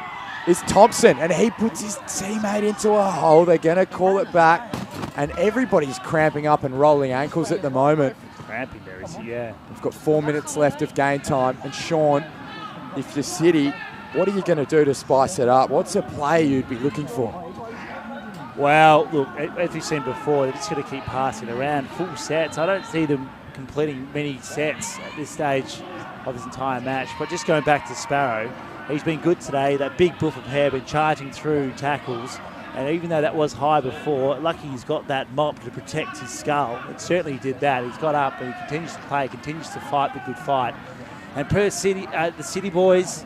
is Thompson, and he puts his teammate into a hole. They're going to call it back, and everybody's cramping up and rolling ankles at the moment. Cramping there, is he? Yeah. We've got 4 minutes left of game time, and Sean, if you're City, what are you going to do to spice it up? What's a play you'd be looking for? Well, look, as we've seen before, they're just going to keep passing around full sets. I don't see them completing many sets at this stage of this entire match. But just going back to Sparrow, he's been good today. That big buff of hair been charging through tackles. And even though that was high before, lucky he's got that mop to protect his skull. It certainly did that. He's got up and he continues to play, continues to fight the good fight. And Perth City, the City boys,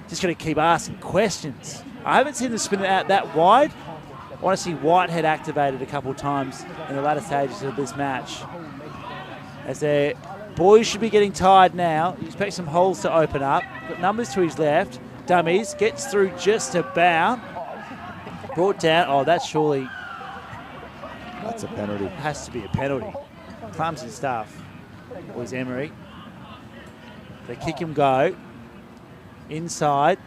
just going to keep asking questions. I haven't seen them spin it out that wide. I want to see Whitehead activated a couple of times in the latter stages of this match. As their boys should be getting tired now. You expect some holes to open up. Got numbers to his left. Dummies. Gets through just about. Brought down. Oh, that's surely... That's a penalty. Has to be a penalty. Clumsy stuff. Was Emery. They kick him go. Inside.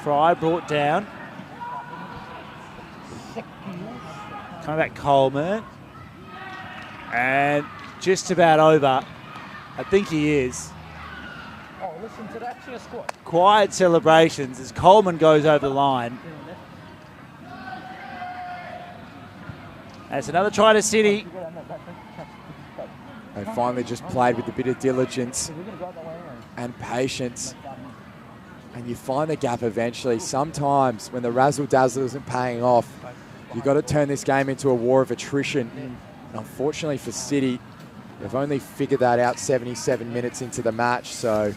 Fry brought down. Coming back Coleman. And just about over. I think he is. Oh, listen to that cheer squad. Quiet celebrations as Coleman goes over the line. That's another try to City. They finally just played with a bit of diligence and patience. And you find the gap eventually. Sometimes when the razzle-dazzle isn't paying off, you've got to turn this game into a war of attrition. And unfortunately for City, they've only figured that out 77 minutes into the match. So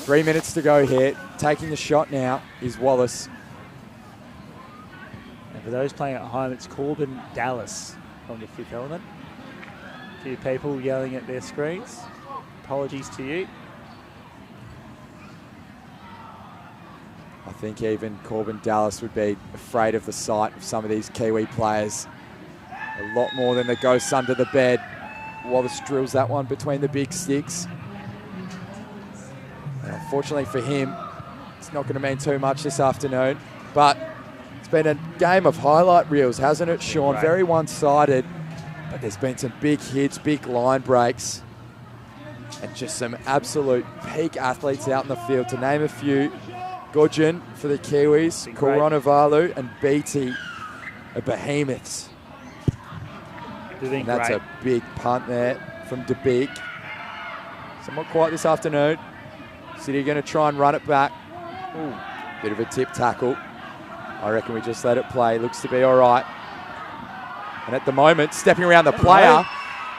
3 minutes to go here. Taking the shot now is Wallace. And for those playing at home, it's Corbin Dallas from the Fifth Element. A few people yelling at their screens. Apologies to you. I think even Corbin Dallas would be afraid of the sight of some of these Kiwi players. A lot more than the ghosts under the bed. Wallace drills that one between the big sticks. And unfortunately for him, it's not going to mean too much this afternoon. But it's been a game of highlight reels, hasn't it, Sean? Right. Very one-sided. But there's been some big hits, big line breaks. And just some absolute peak athletes out in the field. To name a few, Gudgeon for the Kiwis, Koronavalu and Beatty are behemoths. Doing And that's great. a big punt there from De Beek. Somewhat quiet this afternoon. City going to try and run it back. Ooh, bit of a tip tackle. I reckon we just let it play. Looks to be all right. And at the moment, stepping around the player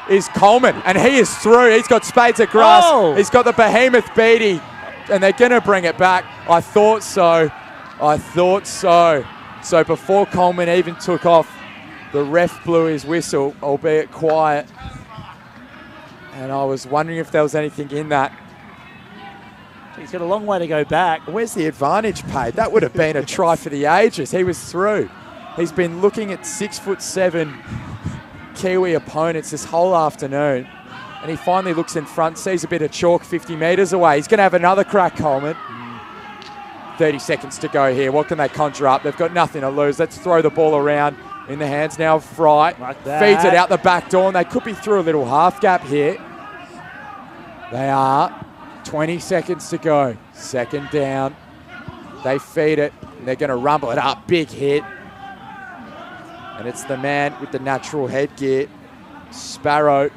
is Coleman. And he is through. He's got spades of grass. Oh. He's got the behemoth Beatty. And they're going to bring it back. I thought so. I thought so. So before Coleman even took off, the ref blew his whistle, albeit quiet. And I was wondering if there was anything in that. He's got a long way to go back. Where's the advantage paid? That would have been a try for the ages. He was through. He's been looking at 6'7" Kiwi opponents this whole afternoon. And he finally looks in front, sees a bit of chalk 50 metres away. He's going to have another crack, Coleman. 30 seconds to go here. What can they conjure up? They've got nothing to lose. Let's throw the ball around. In the hands now of Fry. Like that. Feeds it out the back door, and they could be through a little half gap here. They are. 20 seconds to go. Second down. They feed it, and they're going to rumble it up. Big hit. And it's the man with the natural headgear, Sparrow,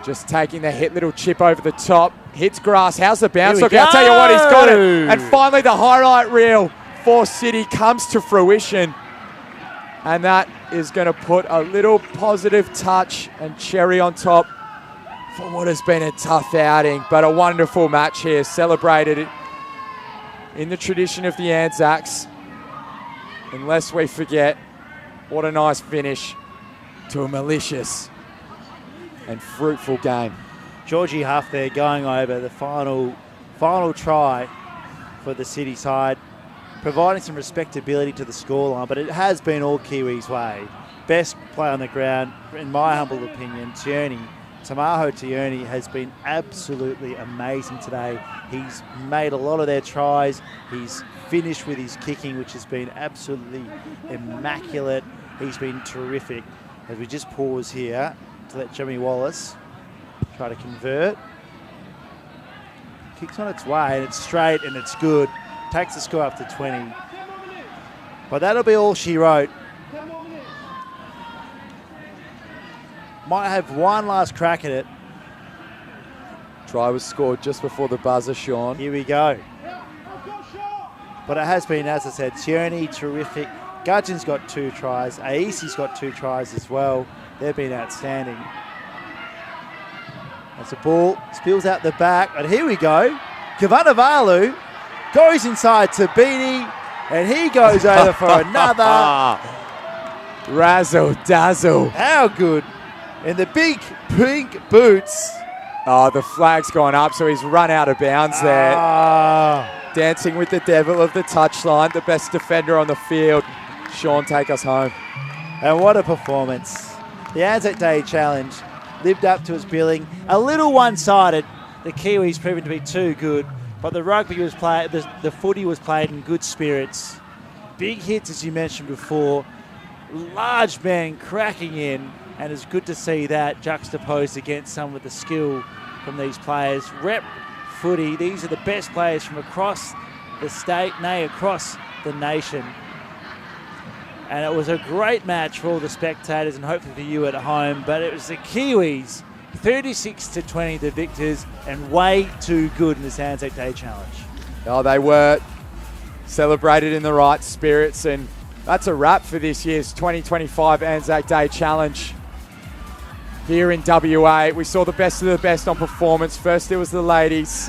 just taking the hit. Little chip over the top. Hits grass. How's the bounce? Look, I'll tell you what, he's got it. And finally the highlight reel for City comes to fruition. And that is going to put a little positive touch and cherry on top for what has been a tough outing, but a wonderful match here. Celebrated in the tradition of the Anzacs. Unless we forget, what a nice finish to a malicious and fruitful game. Georgie Huff there going over the final try for the City side, providing some respectability to the scoreline, but it has been all Kiwis' way. Best play on the ground, in my humble opinion, Tamaho Tierney has been absolutely amazing today. He's made a lot of their tries. He's finished with his kicking, which has been absolutely immaculate. He's been terrific. As we just pause here to let Jimmy Wallace try to convert. Kicks on its way, and it's straight and it's good. Takes the score up to 20. But that'll be all she wrote. Might have one last crack at it. Try was scored just before the buzzer, Sean. Here we go. But it has been, as I said, Tierney, terrific. Gudgeon's got 2 tries. Aisi's got 2 tries as well. They've been outstanding. That's a ball, spills out the back, and here we go. Kavanavalu goes inside to Beatty, and he goes over for another. Razzle dazzle. How good. In the big pink boots. Oh, the flag's gone up, so he's run out of bounds there. Dancing with the devil of the touchline, the best defender on the field. Sean, take us home. And what a performance. The Anzac Day Challenge lived up to its billing. A little one-sided. The Kiwis proven to be too good, but the rugby was played, the footy was played in good spirits. Big hits, as you mentioned before. Large man cracking in, and it's good to see that juxtaposed against some of the skill from these players. Rep footy. These are the best players from across the state, nay, across the nation. And it was a great match for all the spectators and hopefully for you at home. But it was the Kiwis, 36-20, the victors, and way too good in this Anzac Day Challenge. Oh, they were celebrated in the right spirits, and that's a wrap for this year's 2025 Anzac Day Challenge. Here in WA, we saw the best of the best on performance. First, it was the ladies.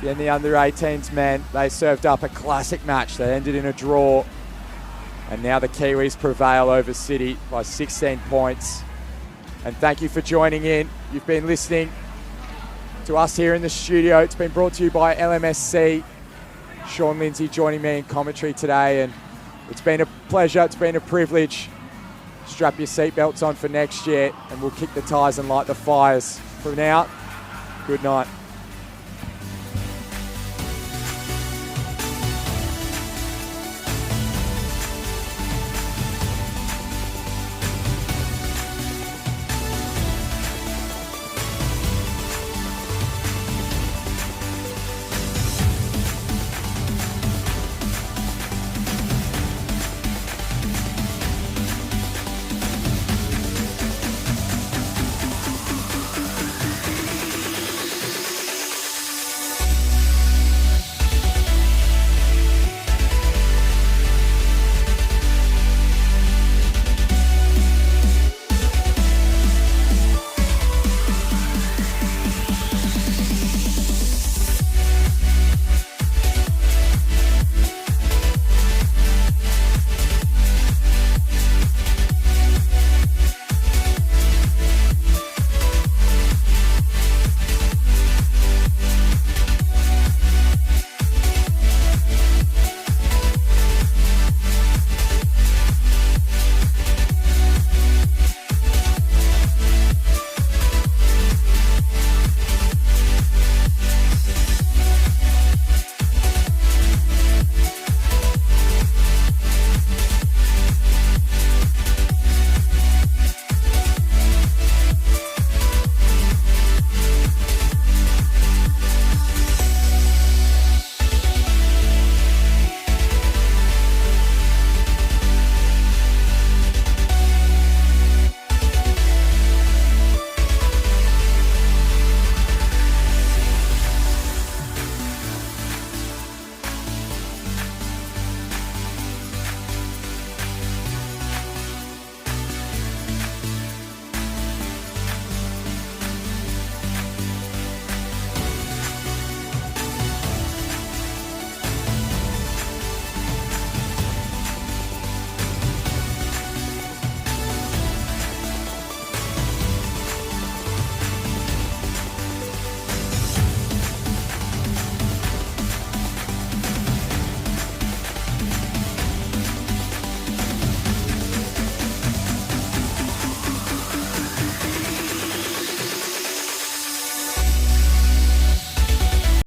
Again, the under-18s men, they served up a classic match. They ended in a draw. And now the Kiwis prevail over City by 16 points. And thank you for joining in. You've been listening to us here in the studio. It's been brought to you by LMSC. Sean Lindsay joining me in commentary today. And it's been a pleasure. It's been a privilege. Strap your seatbelts on for next year and we'll kick the tyres and light the fires. For now, good night.